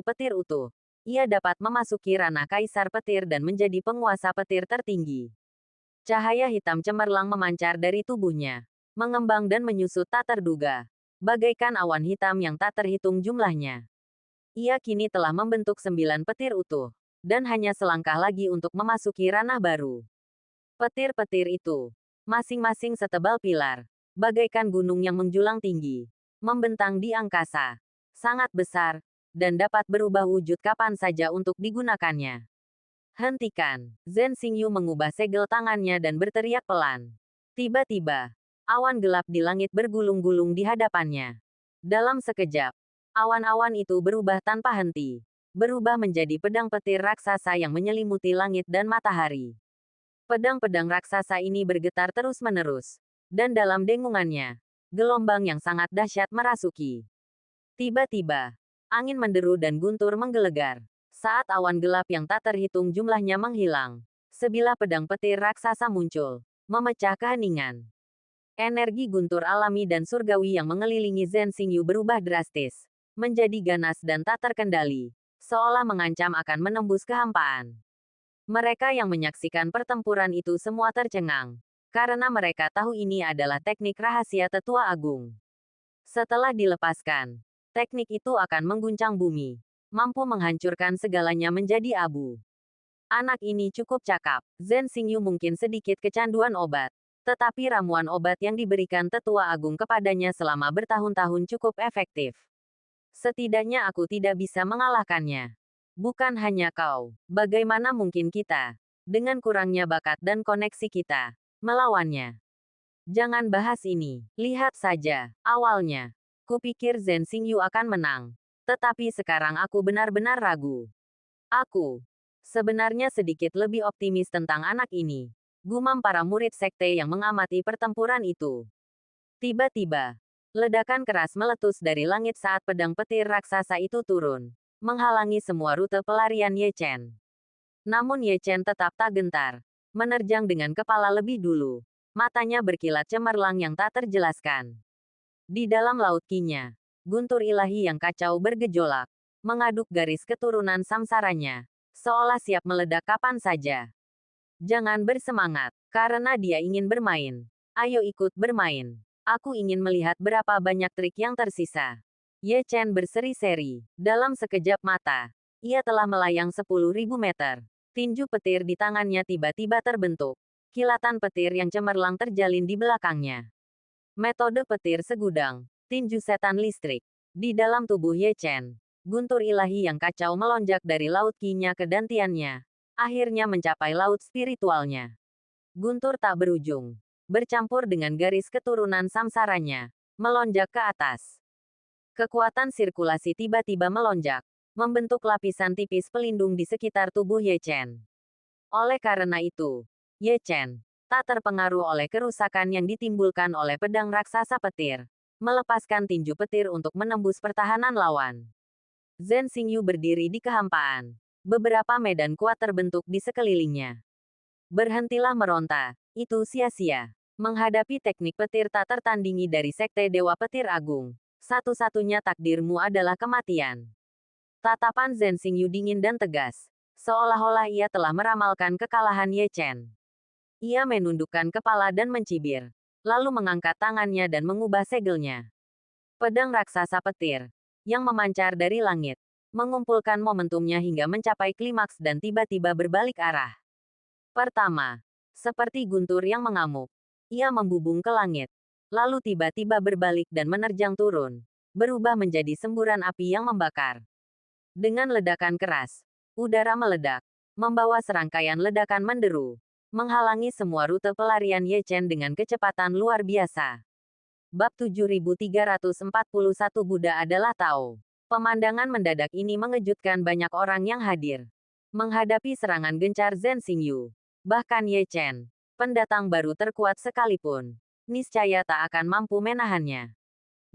A: petir utuh, ia dapat memasuki ranah kaisar petir dan menjadi penguasa petir tertinggi. Cahaya hitam cemerlang memancar dari tubuhnya, mengembang dan menyusut tak terduga, bagaikan awan hitam yang tak terhitung jumlahnya. Ia kini telah membentuk 9 petir utuh, dan hanya selangkah lagi untuk memasuki ranah baru. Petir-petir itu, masing-masing setebal pilar, bagaikan gunung yang menjulang tinggi, membentang di angkasa, sangat besar, dan dapat berubah wujud kapan saja untuk digunakannya. Hentikan! Zhen Xingyu mengubah segel tangannya dan berteriak pelan. Tiba-tiba, awan gelap di langit bergulung-gulung di hadapannya. Dalam sekejap, awan-awan itu berubah tanpa henti. Berubah menjadi pedang petir raksasa yang menyelimuti langit dan matahari. Pedang-pedang raksasa ini bergetar terus-menerus, dan dalam dengungannya, gelombang yang sangat dahsyat merasuki. Tiba-tiba, angin menderu dan guntur menggelegar. Saat awan gelap yang tak terhitung jumlahnya menghilang, sebilah pedang petir raksasa muncul, memecah keheningan. Energi guntur alami dan surgawi yang mengelilingi Zhen Xingyu berubah drastis, menjadi ganas dan tak terkendali, seolah mengancam akan menembus kehampaan. Mereka yang menyaksikan pertempuran itu semua tercengang, karena mereka tahu ini adalah teknik rahasia Tetua Agung. Setelah dilepaskan, teknik itu akan mengguncang bumi, mampu menghancurkan segalanya menjadi abu. Anak ini cukup cakap. Zhen Xingyu mungkin sedikit kecanduan obat, Tetapi ramuan obat yang diberikan Tetua Agung kepadanya selama bertahun-tahun cukup efektif. Setidaknya aku tidak bisa mengalahkannya. Bukan hanya kau. Bagaimana mungkin kita, dengan kurangnya bakat dan koneksi kita, melawannya? Jangan bahas ini. Lihat saja. Awalnya, kupikir Zhen Xingyu akan menang. Tetapi sekarang aku benar-benar ragu. Aku sebenarnya sedikit lebih optimis tentang anak ini. Gumam para murid sekte yang mengamati pertempuran itu. Tiba-tiba, ledakan keras meletus dari langit saat pedang petir raksasa itu turun, menghalangi semua rute pelarian Ye Chen. Namun Ye Chen tetap tak gentar, menerjang dengan kepala lebih dulu. Matanya berkilat cemerlang yang tak terjelaskan. Di dalam laut Qi-nya, guntur ilahi yang kacau bergejolak, mengaduk garis keturunan samsaranya, seolah siap meledak kapan saja. Jangan bersemangat, karena dia ingin bermain. Ayo ikut bermain. Aku ingin melihat berapa banyak trik yang tersisa. Ye Chen berseri-seri. Dalam sekejap mata, ia telah melayang 10.000 meter. Tinju petir di tangannya tiba-tiba terbentuk. Kilatan petir yang cemerlang terjalin di belakangnya. Metode petir segudang. Tinju setan listrik. Di dalam tubuh Ye Chen, guntur ilahi yang kacau melonjak dari laut Qi-nya ke dantiannya. Akhirnya mencapai laut spiritualnya. Guntur tak berujung, bercampur dengan garis keturunan samsaranya, melonjak ke atas. Kekuatan sirkulasi tiba-tiba melonjak, membentuk lapisan tipis pelindung di sekitar tubuh Ye Chen. Oleh karena itu, Ye Chen tak terpengaruh oleh kerusakan yang ditimbulkan oleh pedang raksasa petir, melepaskan tinju petir untuk menembus pertahanan lawan. Zhen Xingyu berdiri di kehampaan. Beberapa medan kuat terbentuk di sekelilingnya. Berhentilah meronta, itu sia-sia. Menghadapi teknik petir tak tertandingi dari Sekte Dewa Petir Agung, satu-satunya takdirmu adalah kematian. Tatapan Zhen Xingyu dingin dan tegas, seolah-olah ia telah meramalkan kekalahan Ye Chen. Ia menundukkan kepala dan mencibir, lalu mengangkat tangannya dan mengubah segelnya. Pedang raksasa petir, yang memancar dari langit, mengumpulkan momentumnya hingga mencapai klimaks dan tiba-tiba berbalik arah. Pertama, seperti guntur yang mengamuk, ia membubung ke langit, lalu tiba-tiba berbalik dan menerjang turun, berubah menjadi semburan api yang membakar. Dengan ledakan keras, udara meledak, membawa serangkaian ledakan menderu, menghalangi semua rute pelarian Ye Chen dengan kecepatan luar biasa. Bab 7341 Buddha adalah Tao. Pemandangan mendadak ini mengejutkan banyak orang yang hadir. Menghadapi serangan gencar Zhen Xingyu, bahkan Ye Chen, pendatang baru terkuat sekalipun, niscaya tak akan mampu menahannya.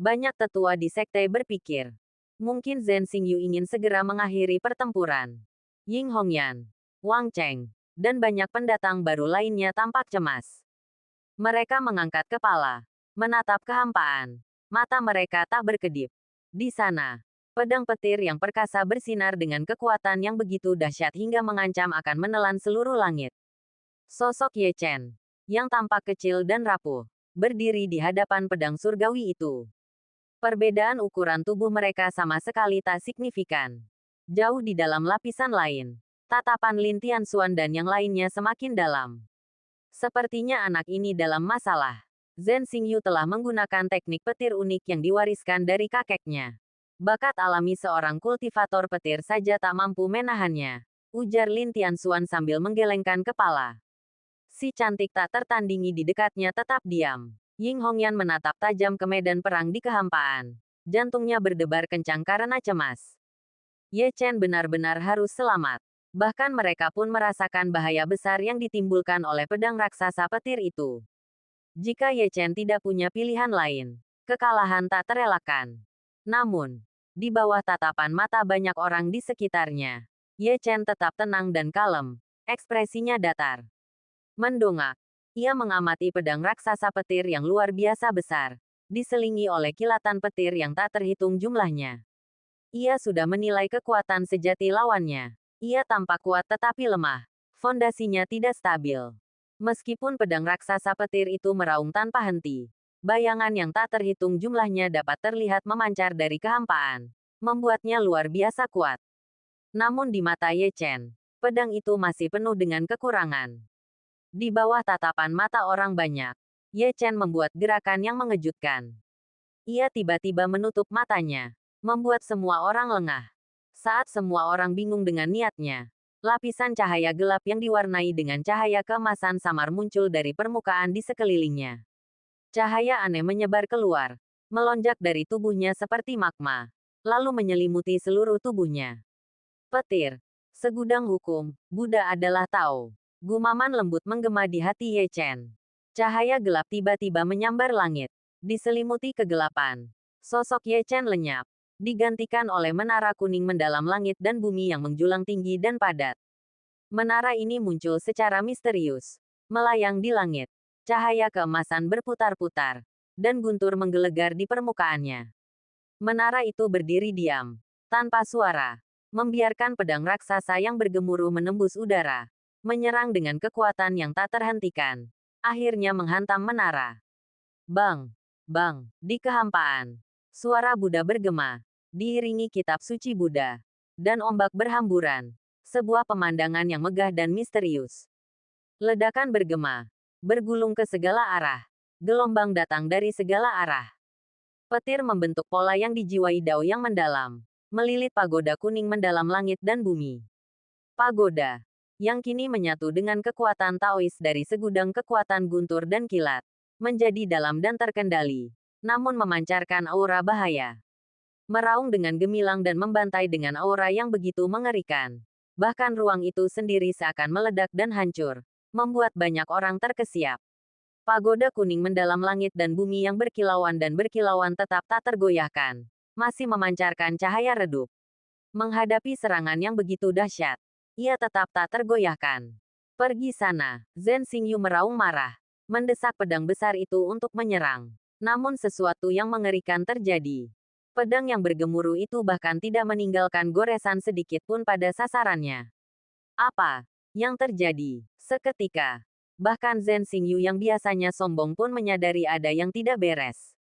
A: Banyak tetua di sekte berpikir, mungkin Zhen Xingyu ingin segera mengakhiri pertempuran. Ying Hongyan, Wang Cheng, dan banyak pendatang baru lainnya tampak cemas. Mereka mengangkat kepala, menatap kehampaan. Mata mereka tak berkedip. Di sana, pedang petir yang perkasa bersinar dengan kekuatan yang begitu dahsyat hingga mengancam akan menelan seluruh langit. Sosok Ye Chen, yang tampak kecil dan rapuh, berdiri di hadapan pedang surgawi itu. Perbedaan ukuran tubuh mereka sama sekali tak signifikan. Jauh di dalam lapisan lain, tatapan Lin Tianxuan dan yang lainnya semakin dalam. Sepertinya anak ini dalam masalah. Zhen Xingyu telah menggunakan teknik petir unik yang diwariskan dari kakeknya. Bakat alami seorang kultivator petir saja tak mampu menahannya, ujar Lin Tianxuan sambil menggelengkan kepala. Si cantik tak tertandingi di dekatnya tetap diam. Ying Hongyan menatap tajam ke medan perang di kehampaan. Jantungnya berdebar kencang karena cemas. Ye Chen benar-benar harus selamat. Bahkan mereka pun merasakan bahaya besar yang ditimbulkan oleh pedang raksasa petir itu. Jika Ye Chen tidak punya pilihan lain, kekalahan tak terelakkan. Namun, di bawah tatapan mata banyak orang di sekitarnya, Ye Chen tetap tenang dan kalem, ekspresinya datar. Mendongak, ia mengamati pedang raksasa petir yang luar biasa besar, diselingi oleh kilatan petir yang tak terhitung jumlahnya. Ia sudah menilai kekuatan sejati lawannya. Ia tampak kuat tetapi lemah, fondasinya tidak stabil. Meskipun pedang raksasa petir itu meraung tanpa henti, bayangan yang tak terhitung jumlahnya dapat terlihat memancar dari kehampaan, membuatnya luar biasa kuat. Namun di mata Ye Chen, pedang itu masih penuh dengan kekurangan. Di bawah tatapan mata orang banyak, Ye Chen membuat gerakan yang mengejutkan. Ia tiba-tiba menutup matanya, membuat semua orang lengah. Saat semua orang bingung dengan niatnya, lapisan cahaya gelap yang diwarnai dengan cahaya keemasan samar muncul dari permukaan di sekelilingnya. Cahaya aneh menyebar keluar, melonjak dari tubuhnya seperti magma, lalu menyelimuti seluruh tubuhnya. Petir. Segudang hukum, Buddha adalah Tao. Gumaman lembut menggema di hati Ye Chen. Cahaya gelap tiba-tiba menyambar langit, diselimuti kegelapan. Sosok Ye Chen lenyap, digantikan oleh menara kuning mendalam langit dan bumi yang menjulang tinggi dan padat. Menara ini muncul secara misterius, melayang di langit. Cahaya keemasan berputar-putar, dan guntur menggelegar di permukaannya. Menara itu berdiri diam, tanpa suara, membiarkan pedang raksasa yang bergemuruh menembus udara, menyerang dengan kekuatan yang tak terhentikan. Akhirnya menghantam menara. Bang! Bang! Di kehampaan, suara Buddha bergema, diiringi kitab suci Buddha, dan ombak berhamburan. Sebuah pemandangan yang megah dan misterius. Ledakan bergema, bergulung ke segala arah. Gelombang datang dari segala arah. Petir membentuk pola yang dijiwai dao yang mendalam, melilit pagoda kuning mendalam langit dan bumi. Pagoda yang kini menyatu dengan kekuatan Taois dari segudang kekuatan guntur dan kilat, menjadi dalam dan terkendali, namun memancarkan aura bahaya. Meraung dengan gemilang dan membantai dengan aura yang begitu mengerikan. Bahkan ruang itu sendiri seakan meledak dan hancur, membuat banyak orang terkesiap. Pagoda kuning mendalam langit dan bumi yang berkilauan dan berkilauan tetap tak tergoyahkan, masih memancarkan cahaya redup. Menghadapi serangan yang begitu dahsyat, ia tetap tak tergoyahkan. Pergi sana, Zhen Xingyu meraung marah, mendesak pedang besar itu untuk menyerang. Namun sesuatu yang mengerikan terjadi. Pedang yang bergemuruh itu bahkan tidak meninggalkan goresan sedikit pun pada sasarannya. Apa yang terjadi? Seketika, bahkan Zhen Xingyu yang biasanya sombong pun menyadari ada yang tidak beres.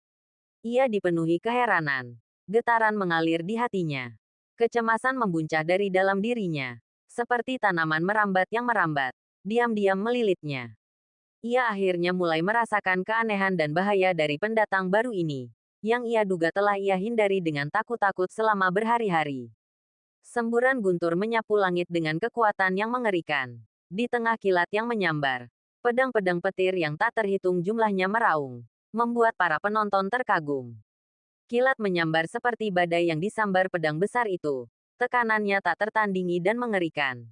A: Ia dipenuhi keheranan. Getaran mengalir di hatinya. Kecemasan membuncah dari dalam dirinya. Seperti tanaman merambat yang merambat, diam-diam melilitnya. Ia akhirnya mulai merasakan keanehan dan bahaya dari pendatang baru ini, yang ia duga telah ia hindari dengan takut-takut selama berhari-hari. Semburan guntur menyapu langit dengan kekuatan yang mengerikan. Di tengah kilat yang menyambar, pedang-pedang petir yang tak terhitung jumlahnya meraung, membuat para penonton terkagum. Kilat menyambar seperti badai yang disambar pedang besar itu. Tekanannya tak tertandingi dan mengerikan.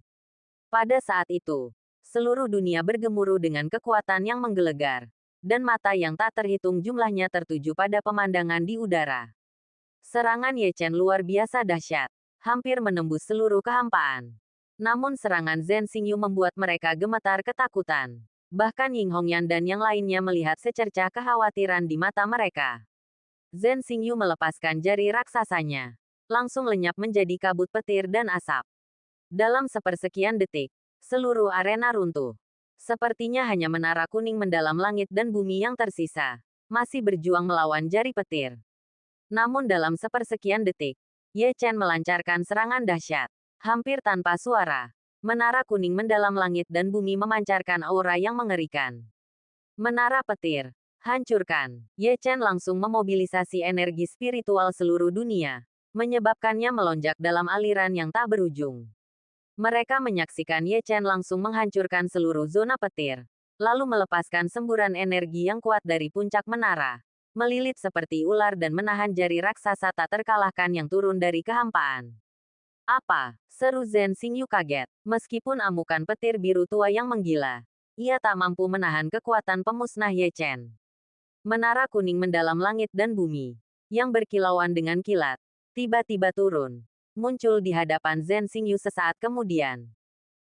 A: Pada saat itu, seluruh dunia bergemuruh dengan kekuatan yang menggelegar, dan mata yang tak terhitung jumlahnya tertuju pada pemandangan di udara. Serangan Ye Chen luar biasa dahsyat, hampir menembus seluruh kehampaan. Namun serangan Zhen Xingyu membuat mereka gemetar ketakutan. Bahkan Ying Hongyan dan yang lainnya melihat secercah kekhawatiran di mata mereka. Zhen Xingyu melepaskan jari raksasanya, langsung lenyap menjadi kabut petir dan asap. Dalam sepersekian detik, seluruh arena runtuh. Sepertinya hanya menara kuning mendalam langit dan bumi yang tersisa, masih berjuang melawan jari petir. Namun dalam sepersekian detik, Ye Chen melancarkan serangan dahsyat. Hampir tanpa suara, menara kuning mendalam langit dan bumi memancarkan aura yang mengerikan. Menara petir, hancurkan. Ye Chen langsung memobilisasi energi spiritual seluruh dunia, menyebabkannya melonjak dalam aliran yang tak berujung. Mereka menyaksikan Ye Chen langsung menghancurkan seluruh zona petir, lalu melepaskan semburan energi yang kuat dari puncak menara, melilit seperti ular dan menahan jari raksasa tak terkalahkan yang turun dari kehampaan. Apa? Seru Zhen Xingyu kaget. Meskipun amukan petir biru tua yang menggila, ia tak mampu menahan kekuatan pemusnah Ye Chen. Menara kuning mendalam langit dan bumi, yang berkilauan dengan kilat, tiba-tiba turun, muncul di hadapan Zhen Xingyu sesaat kemudian.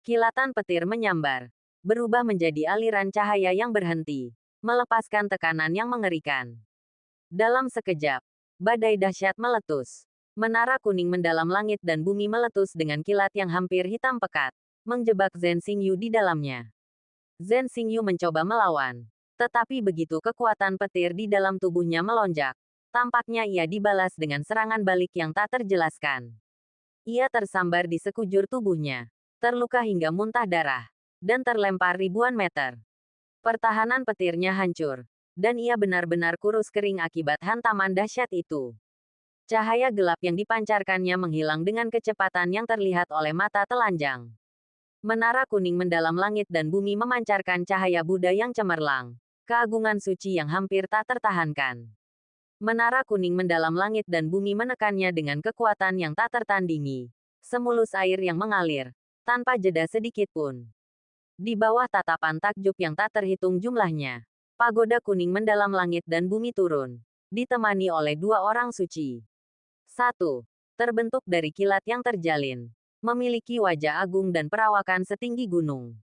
A: Kilatan petir menyambar, berubah menjadi aliran cahaya yang berhenti, melepaskan tekanan yang mengerikan. Dalam sekejap, badai dahsyat meletus. Menara kuning mendalam langit dan bumi meletus dengan kilat yang hampir hitam pekat, menjebak Zhen Xingyu di dalamnya. Zhen Xingyu mencoba melawan, tetapi begitu kekuatan petir di dalam tubuhnya melonjak, tampaknya ia dibalas dengan serangan balik yang tak terjelaskan. Ia tersambar di sekujur tubuhnya, terluka hingga muntah darah, dan terlempar ribuan meter. Pertahanan petirnya hancur, dan ia benar-benar kurus kering akibat hantaman dahsyat itu. Cahaya gelap yang dipancarkannya menghilang dengan kecepatan yang terlihat oleh mata telanjang. Menara kuning mendalam langit dan bumi memancarkan cahaya Buddha yang cemerlang. Keagungan suci yang hampir tak tertahankan. Menara kuning mendalam langit dan bumi menekannya dengan kekuatan yang tak tertandingi. Semulus air yang mengalir, tanpa jeda sedikit pun. Di bawah tatapan takjub yang tak terhitung jumlahnya, pagoda kuning mendalam langit dan bumi turun, ditemani oleh dua orang suci. Satu, terbentuk dari kilat yang terjalin, memiliki wajah agung dan perawakan setinggi gunung.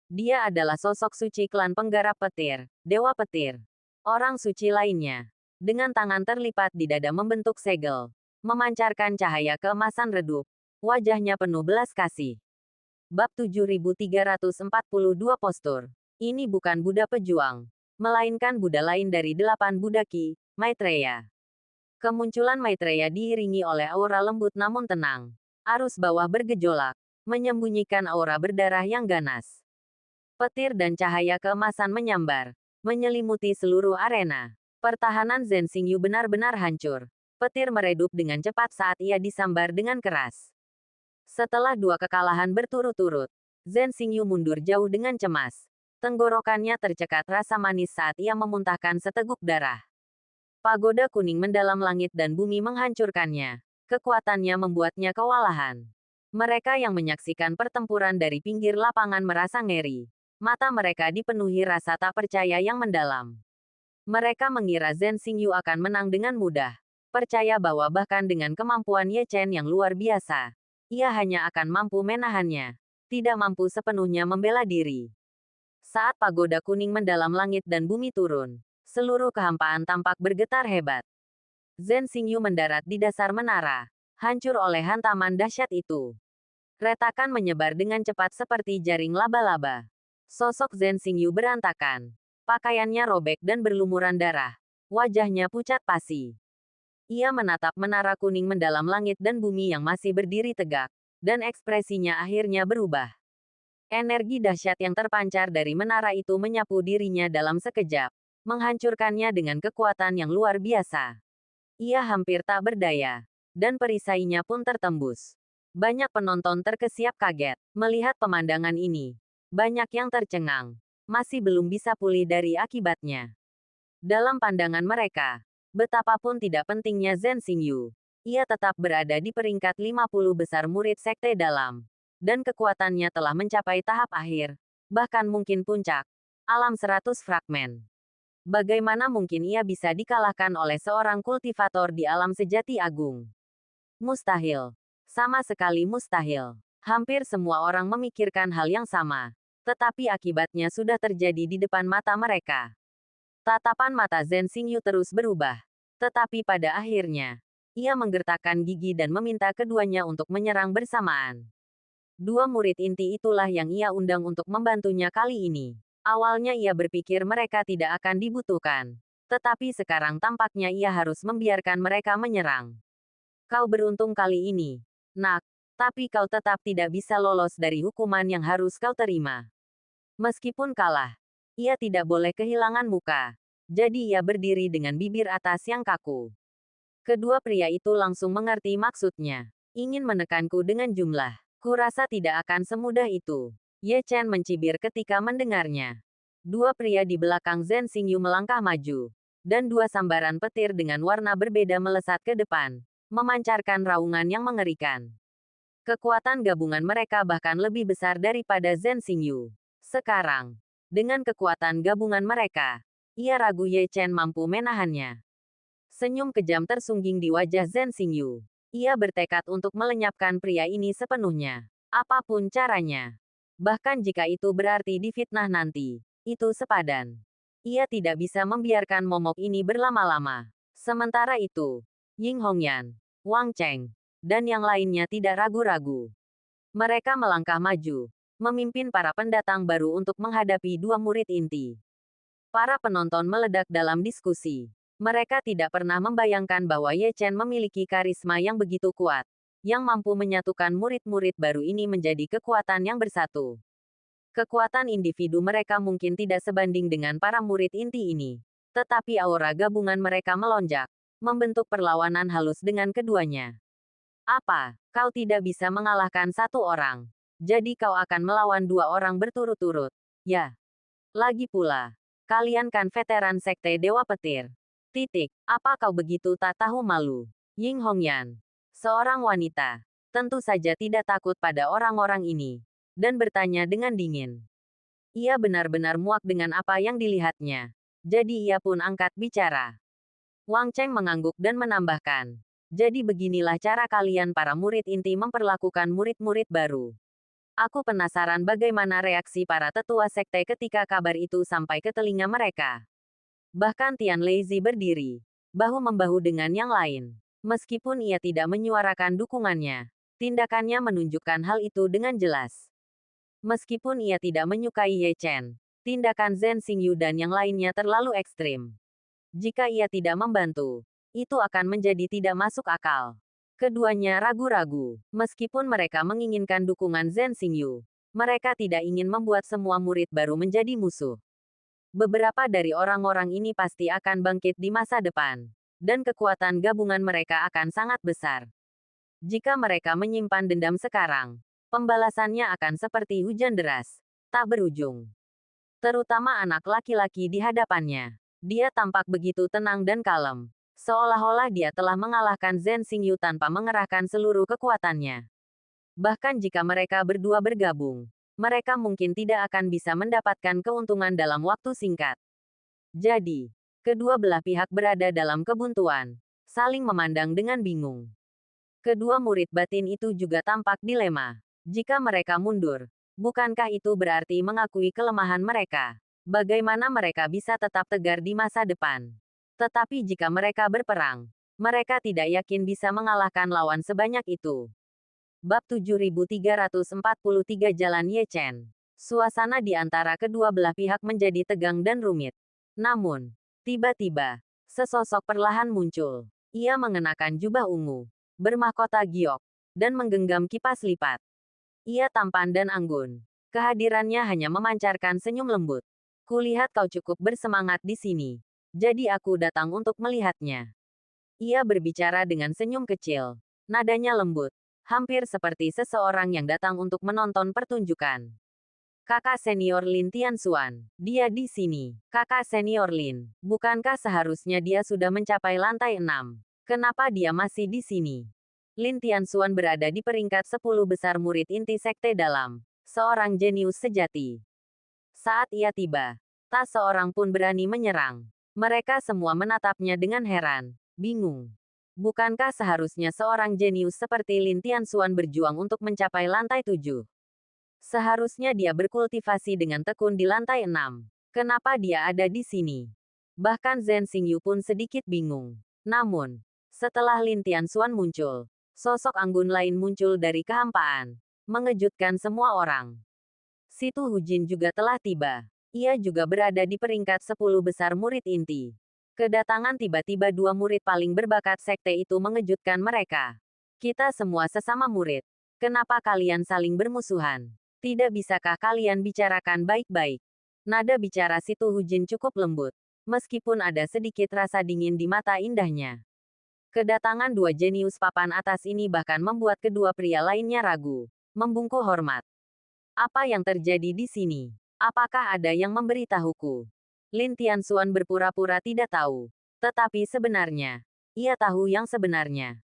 A: Dia adalah sosok suci klan penggarap petir, Dewa Petir. Orang suci lainnya, dengan tangan terlipat di dada membentuk segel, memancarkan cahaya keemasan redup. Wajahnya penuh belas kasih. Bab 7342 postur. Ini bukan Buddha pejuang, melainkan Buddha lain dari 8 Buddha Ki, Maitreya. Kemunculan Maitreya diiringi oleh aura lembut namun tenang. Arus bawah bergejolak, menyembunyikan aura berdarah yang ganas. Petir dan cahaya keemasan menyambar, menyelimuti seluruh arena. Pertahanan Zhen Xingyu benar-benar hancur. Petir meredup dengan cepat saat ia disambar dengan keras. Setelah 2 kekalahan berturut-turut, Zhen Xingyu mundur jauh dengan cemas. Tenggorokannya tercekat rasa manis saat ia memuntahkan seteguk darah. Pagoda kuning mendalam langit dan bumi menghancurkannya. Kekuatannya membuatnya kewalahan. Mereka yang menyaksikan pertempuran dari pinggir lapangan merasa ngeri. Mata mereka dipenuhi rasa tak percaya yang mendalam. Mereka mengira Zhen Xingyu akan menang dengan mudah. Percaya bahwa bahkan dengan kemampuan Ye Chen yang luar biasa, ia hanya akan mampu menahannya. Tidak mampu sepenuhnya membela diri. Saat pagoda kuning mendalam langit dan bumi turun, seluruh kehampaan tampak bergetar hebat. Zhen Xingyu mendarat di dasar menara, hancur oleh hantaman dahsyat itu. Retakan menyebar dengan cepat seperti jaring laba-laba. Sosok Zhen Xingyu berantakan. Pakaiannya robek dan berlumuran darah. Wajahnya pucat pasi. Ia menatap menara kuning mendalam langit dan bumi yang masih berdiri tegak, dan ekspresinya akhirnya berubah. Energi dahsyat yang terpancar dari menara itu menyapu dirinya dalam sekejap, menghancurkannya dengan kekuatan yang luar biasa. Ia hampir tak berdaya, dan perisainya pun tertembus. Banyak penonton terkesiap kaget melihat pemandangan ini. Banyak yang tercengang. Masih belum bisa pulih dari akibatnya. Dalam pandangan mereka, betapapun tidak pentingnya Zhen Xingyu, ia tetap berada di peringkat 50 besar murid sekte dalam. Dan kekuatannya telah mencapai tahap akhir, bahkan mungkin puncak, alam 100 fragmen. Bagaimana mungkin ia bisa dikalahkan oleh seorang kultivator di alam sejati agung? Mustahil. Sama sekali mustahil. Hampir semua orang memikirkan hal yang sama. Tetapi akibatnya sudah terjadi di depan mata mereka. Tatapan mata Zhen Xingyu terus berubah. Tetapi pada akhirnya, ia menggertakkan gigi dan meminta keduanya untuk menyerang bersamaan. 2 murid inti itulah yang ia undang untuk membantunya kali ini. Awalnya ia berpikir mereka tidak akan dibutuhkan. Tetapi sekarang tampaknya ia harus membiarkan mereka menyerang. Kau beruntung kali ini, nak, tapi kau tetap tidak bisa lolos dari hukuman yang harus kau terima. Meskipun kalah, ia tidak boleh kehilangan muka. Jadi ia berdiri dengan bibir atas yang kaku. Kedua pria itu langsung mengerti maksudnya. Ingin menekanku dengan jumlah. Kurasa tidak akan semudah itu. Ye Chen mencibir ketika mendengarnya. 2 pria di belakang Zhen Xingyu melangkah maju. Dan 2 sambaran petir dengan warna berbeda melesat ke depan, memancarkan raungan yang mengerikan. Kekuatan gabungan mereka bahkan lebih besar daripada Zhen Xingyu. Sekarang, dengan kekuatan gabungan mereka, ia ragu Ye Chen mampu menahannya. Senyum kejam tersungging di wajah Zhen Xingyu. Ia bertekad untuk melenyapkan pria ini sepenuhnya. Apapun caranya. Bahkan jika itu berarti difitnah nanti, itu sepadan. Ia tidak bisa membiarkan momok ini berlama-lama. Sementara itu, Ying Hongyan, Wang Cheng, dan yang lainnya tidak ragu-ragu. Mereka melangkah maju, memimpin para pendatang baru untuk menghadapi 2 murid inti. Para penonton meledak dalam diskusi. Mereka tidak pernah membayangkan bahwa Ye Chen memiliki karisma yang begitu kuat, yang mampu menyatukan murid-murid baru ini menjadi kekuatan yang bersatu. Kekuatan individu mereka mungkin tidak sebanding dengan para murid inti ini. Tetapi aura gabungan mereka melonjak, membentuk perlawanan halus dengan keduanya. Apa? Kau tidak bisa mengalahkan satu orang. Jadi kau akan melawan dua orang berturut-turut. Ya. Lagi pula, kalian kan veteran sekte Dewa Petir. Titik. Apa kau begitu tak tahu malu? Ying Hongyan, seorang wanita, tentu saja tidak takut pada orang-orang ini, dan bertanya dengan dingin. Ia benar-benar muak dengan apa yang dilihatnya. Jadi ia pun angkat bicara. Wang Cheng mengangguk dan menambahkan. Jadi beginilah cara kalian para murid inti memperlakukan murid-murid baru. Aku penasaran bagaimana reaksi para tetua sekte ketika kabar itu sampai ke telinga mereka. Bahkan Tian Leizi berdiri, bahu-membahu dengan yang lain. Meskipun ia tidak menyuarakan dukungannya, tindakannya menunjukkan hal itu dengan jelas. Meskipun ia tidak menyukai Ye Chen, tindakan Zhen Xingyu dan yang lainnya terlalu ekstrim. Jika ia tidak membantu, itu akan menjadi tidak masuk akal. Keduanya ragu-ragu. Meskipun mereka menginginkan dukungan Zhen Xingyu, mereka tidak ingin membuat semua murid baru menjadi musuh. Beberapa dari orang-orang ini pasti akan bangkit di masa depan, dan kekuatan gabungan mereka akan sangat besar. Jika mereka menyimpan dendam sekarang, pembalasannya akan seperti hujan deras, tak berujung. Terutama anak laki-laki di hadapannya. Dia tampak begitu tenang dan kalem, seolah-olah dia telah mengalahkan Zhen Xingyu tanpa mengerahkan seluruh kekuatannya. Bahkan jika mereka berdua bergabung, mereka mungkin tidak akan bisa mendapatkan keuntungan dalam waktu singkat. Jadi, kedua belah pihak berada dalam kebuntuan, saling memandang dengan bingung. Kedua murid batin itu juga tampak dilema. Jika mereka mundur, bukankah itu berarti mengakui kelemahan mereka? Bagaimana mereka bisa tetap tegar di masa depan? Tetapi jika mereka berperang, mereka tidak yakin bisa mengalahkan lawan sebanyak itu. Bab 7343 Jalan Ye Chen. Suasana di antara kedua belah pihak menjadi tegang dan rumit. Namun, tiba-tiba, sesosok perlahan muncul. Ia mengenakan jubah ungu, bermahkota giok, dan menggenggam kipas lipat. Ia tampan dan anggun. Kehadirannya hanya memancarkan senyum lembut. Kulihat kau cukup bersemangat di sini. Jadi aku datang untuk melihatnya. Ia berbicara dengan senyum kecil. Nadanya lembut, hampir seperti seseorang yang datang untuk menonton pertunjukan. Kakak senior Lin Tianxuan, dia di sini. Kakak senior Lin, bukankah seharusnya dia sudah mencapai lantai 6? Kenapa dia masih di sini? Lin Tianxuan berada di peringkat 10 besar murid inti sekte dalam, seorang jenius sejati. Saat ia tiba, tak seorang pun berani menyerang. Mereka semua menatapnya dengan heran, bingung. Bukankah seharusnya seorang jenius seperti Lin Tianxuan berjuang untuk mencapai lantai 7? Seharusnya dia berkultivasi dengan tekun di lantai 6. Kenapa dia ada di sini? Bahkan Zhen Xingyu pun sedikit bingung. Namun, setelah Lin Tianxuan muncul, sosok anggun lain muncul dari kehampaan, mengejutkan semua orang. Situ Hujin juga telah tiba. Ia juga berada di peringkat 10 besar murid inti. Kedatangan tiba-tiba dua murid paling berbakat sekte itu mengejutkan mereka. Kita semua sesama murid. Kenapa kalian saling bermusuhan? Tidak bisakah kalian bicarakan baik-baik? Nada bicara Situ Hujin cukup lembut, meskipun ada sedikit rasa dingin di mata indahnya. Kedatangan dua jenius papan atas ini bahkan membuat kedua pria lainnya ragu, membungkuk hormat. Apa yang terjadi di sini? Apakah ada yang memberitahuku? Lin Tianxuan berpura-pura tidak tahu. Tetapi sebenarnya, ia tahu yang sebenarnya.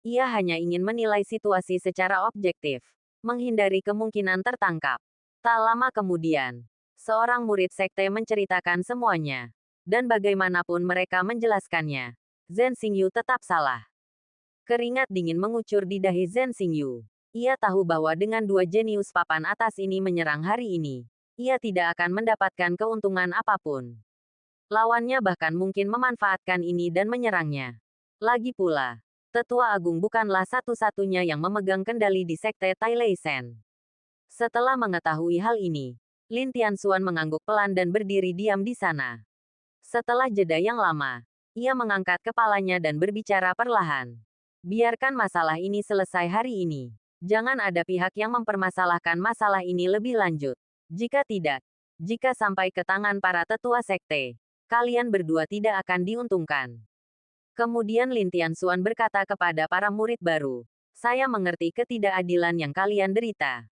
A: Ia hanya ingin menilai situasi secara objektif, menghindari kemungkinan tertangkap. Tak lama kemudian, seorang murid sekte menceritakan semuanya. Dan bagaimanapun mereka menjelaskannya, Zhen Xingyu tetap salah. Keringat dingin mengucur di dahi Zhen Xingyu. Ia tahu bahwa dengan dua jenius papan atas ini menyerang hari ini, ia tidak akan mendapatkan keuntungan apapun. Lawannya bahkan mungkin memanfaatkan ini dan menyerangnya. Lagi pula, Tetua Agung bukanlah satu-satunya yang memegang kendali di sekte Tai Lei Shen. Setelah mengetahui hal ini, Lin Tianxuan mengangguk pelan dan berdiri diam di sana. Setelah jeda yang lama, ia mengangkat kepalanya dan berbicara perlahan. Biarkan masalah ini selesai hari ini. Jangan ada pihak yang mempermasalahkan masalah ini lebih lanjut. Jika tidak, jika sampai ke tangan para tetua sekte, kalian berdua tidak akan diuntungkan. Kemudian Lin Tianxuan berkata kepada para murid baru, saya mengerti ketidakadilan yang kalian derita.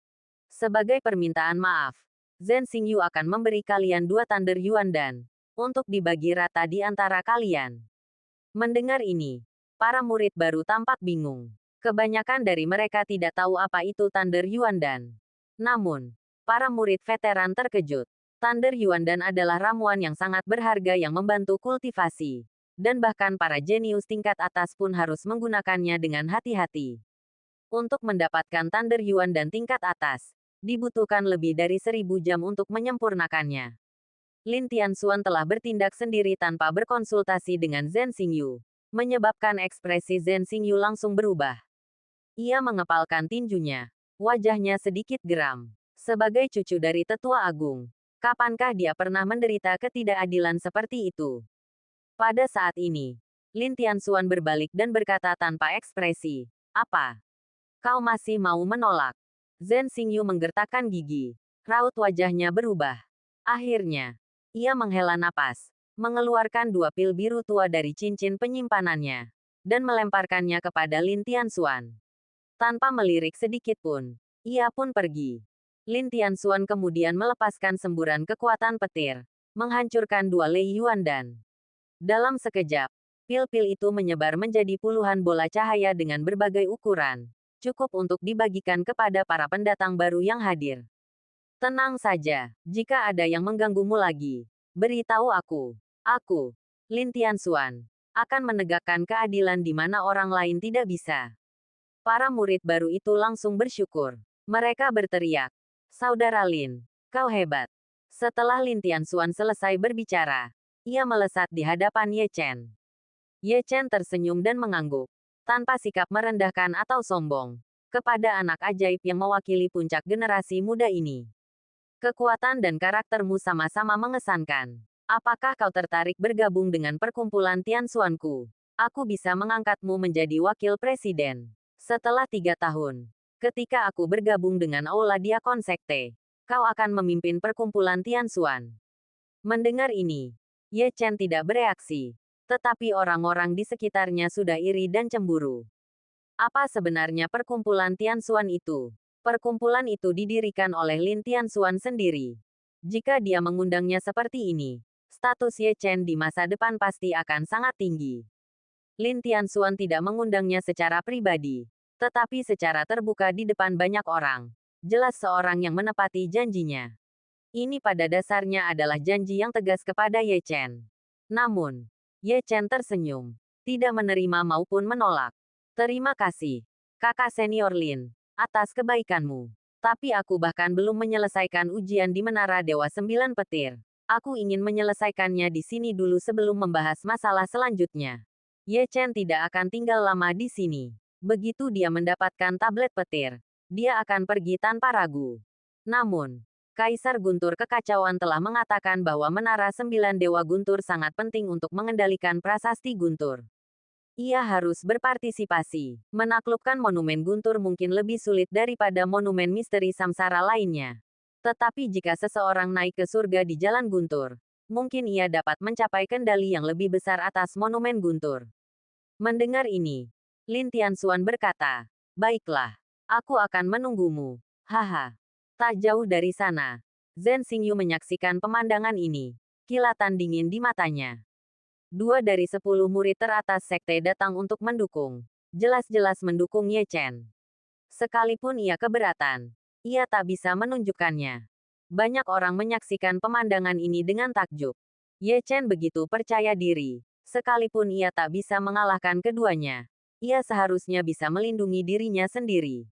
A: Sebagai permintaan maaf, Zhen Xingyu akan memberi kalian 2 Thunder Yuan dan untuk dibagi rata di antara kalian. Mendengar ini, para murid baru tampak bingung. Kebanyakan dari mereka tidak tahu apa itu Thunder Yuan dan. Namun, para murid veteran terkejut. Thunder Yuan dan adalah ramuan yang sangat berharga yang membantu kultivasi. Dan bahkan para jenius tingkat atas pun harus menggunakannya dengan hati-hati. Untuk mendapatkan Thunder Yuan dan tingkat atas, dibutuhkan lebih dari 1000 jam untuk menyempurnakannya. Lin Tianxuan telah bertindak sendiri tanpa berkonsultasi dengan Zhen Xingyu, menyebabkan ekspresi Zhen Xingyu langsung berubah. Ia mengepalkan tinjunya. Wajahnya sedikit geram. Sebagai cucu dari tetua agung, kapankah dia pernah menderita ketidakadilan seperti itu? Pada saat ini, Lin Tianxuan berbalik dan berkata tanpa ekspresi, apa? Kau masih mau menolak? Zhen Xingyu menggertakkan gigi. Raut wajahnya berubah. Akhirnya, ia menghela napas, mengeluarkan 2 pil biru tua dari cincin penyimpanannya, dan melemparkannya kepada Lin Tianxuan. Tanpa melirik sedikit pun, ia pun pergi. Lin Tianxuan kemudian melepaskan semburan kekuatan petir, menghancurkan 2 Lei Yuan dan dalam sekejap, pil-pil itu menyebar menjadi puluhan bola cahaya dengan berbagai ukuran, cukup untuk dibagikan kepada para pendatang baru yang hadir. Tenang saja, jika ada yang mengganggumu lagi, beritahu aku. Aku, Lin Tianxuan, akan menegakkan keadilan di mana orang lain tidak bisa. Para murid baru itu langsung bersyukur. Mereka berteriak, Saudara Lin, kau hebat. Setelah Lin Tianxuan selesai berbicara, ia melesat di hadapan Ye Chen. Ye Chen tersenyum dan mengangguk, tanpa sikap merendahkan atau sombong, kepada anak ajaib yang mewakili puncak generasi muda ini. Kekuatan dan karaktermu sama-sama mengesankan. Apakah kau tertarik bergabung dengan perkumpulan Tianxuanku? Aku bisa mengangkatmu menjadi wakil presiden. Setelah 3 tahun, ketika aku bergabung dengan Aula Diakon Sekte, kau akan memimpin perkumpulan Tianxuan. Mendengar ini, Ye Chen tidak bereaksi. Tetapi orang-orang di sekitarnya sudah iri dan cemburu. Apa sebenarnya perkumpulan Tianxuan itu? Perkumpulan itu didirikan oleh Lin Tianxuan sendiri. Jika dia mengundangnya seperti ini, status Ye Chen di masa depan pasti akan sangat tinggi. Lin Tianxuan tidak mengundangnya secara pribadi, tetapi secara terbuka di depan banyak orang. Jelas seorang yang menepati janjinya. Ini pada dasarnya adalah janji yang tegas kepada Ye Chen. Namun, Ye Chen tersenyum, tidak menerima maupun menolak. Terima kasih, kakak senior Lin, atas kebaikanmu. Tapi aku bahkan belum menyelesaikan ujian di Menara Dewa 9 Petir. Aku ingin menyelesaikannya di sini dulu sebelum membahas masalah selanjutnya. Ye Chen tidak akan tinggal lama di sini. Begitu dia mendapatkan tablet petir, dia akan pergi tanpa ragu. Namun, Kaisar Guntur Kekacauan telah mengatakan bahwa Menara 9 Dewa Guntur sangat penting untuk mengendalikan prasasti Guntur. Ia harus berpartisipasi. Menaklukkan monumen Guntur mungkin lebih sulit daripada monumen misteri samsara lainnya. Tetapi jika seseorang naik ke surga di Jalan Guntur, mungkin ia dapat mencapai kendali yang lebih besar atas monumen Guntur. Mendengar ini, Lin Tianxuan berkata, baiklah, aku akan menunggumu. Haha. Tak jauh dari sana, Zhen Xingyu menyaksikan pemandangan ini. Kilatan dingin di matanya. 2 dari 10 murid teratas sekte datang untuk mendukung. Jelas-jelas mendukung Ye Chen. Sekalipun ia keberatan, ia tak bisa menunjukkannya. Banyak orang menyaksikan pemandangan ini dengan takjub. Ye Chen begitu percaya diri. Sekalipun ia tak bisa mengalahkan keduanya, ia seharusnya bisa melindungi dirinya sendiri.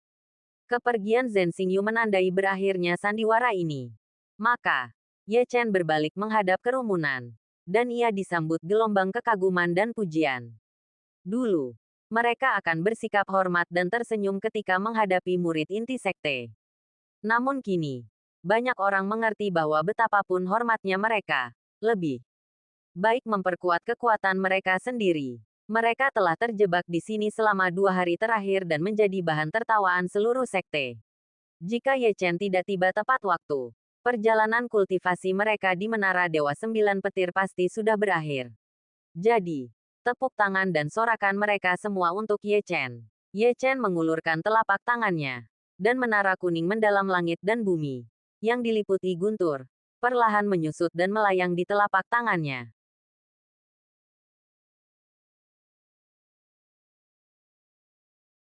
A: Kepergian Zhen Xingyu menandai berakhirnya sandiwara ini. Maka, Ye Chen berbalik menghadap kerumunan. Dan ia disambut gelombang kekaguman dan pujian. Dulu, mereka akan bersikap hormat dan tersenyum ketika menghadapi murid inti sekte. Namun kini, banyak orang mengerti bahwa betapapun hormatnya mereka, lebih baik memperkuat kekuatan mereka sendiri. Mereka telah terjebak di sini selama 2 hari terakhir dan menjadi bahan tertawaan seluruh sekte. Jika Ye Chen tidak tiba tepat waktu, Perjalanan kultivasi mereka di Menara Dewa Sembilan Petir pasti sudah berakhir. Jadi, tepuk tangan dan sorakan mereka semua untuk Ye Chen. Ye Chen mengulurkan telapak tangannya. Dan menara kuning mendalam langit dan bumi, yang diliputi guntur, perlahan menyusut dan melayang di telapak tangannya.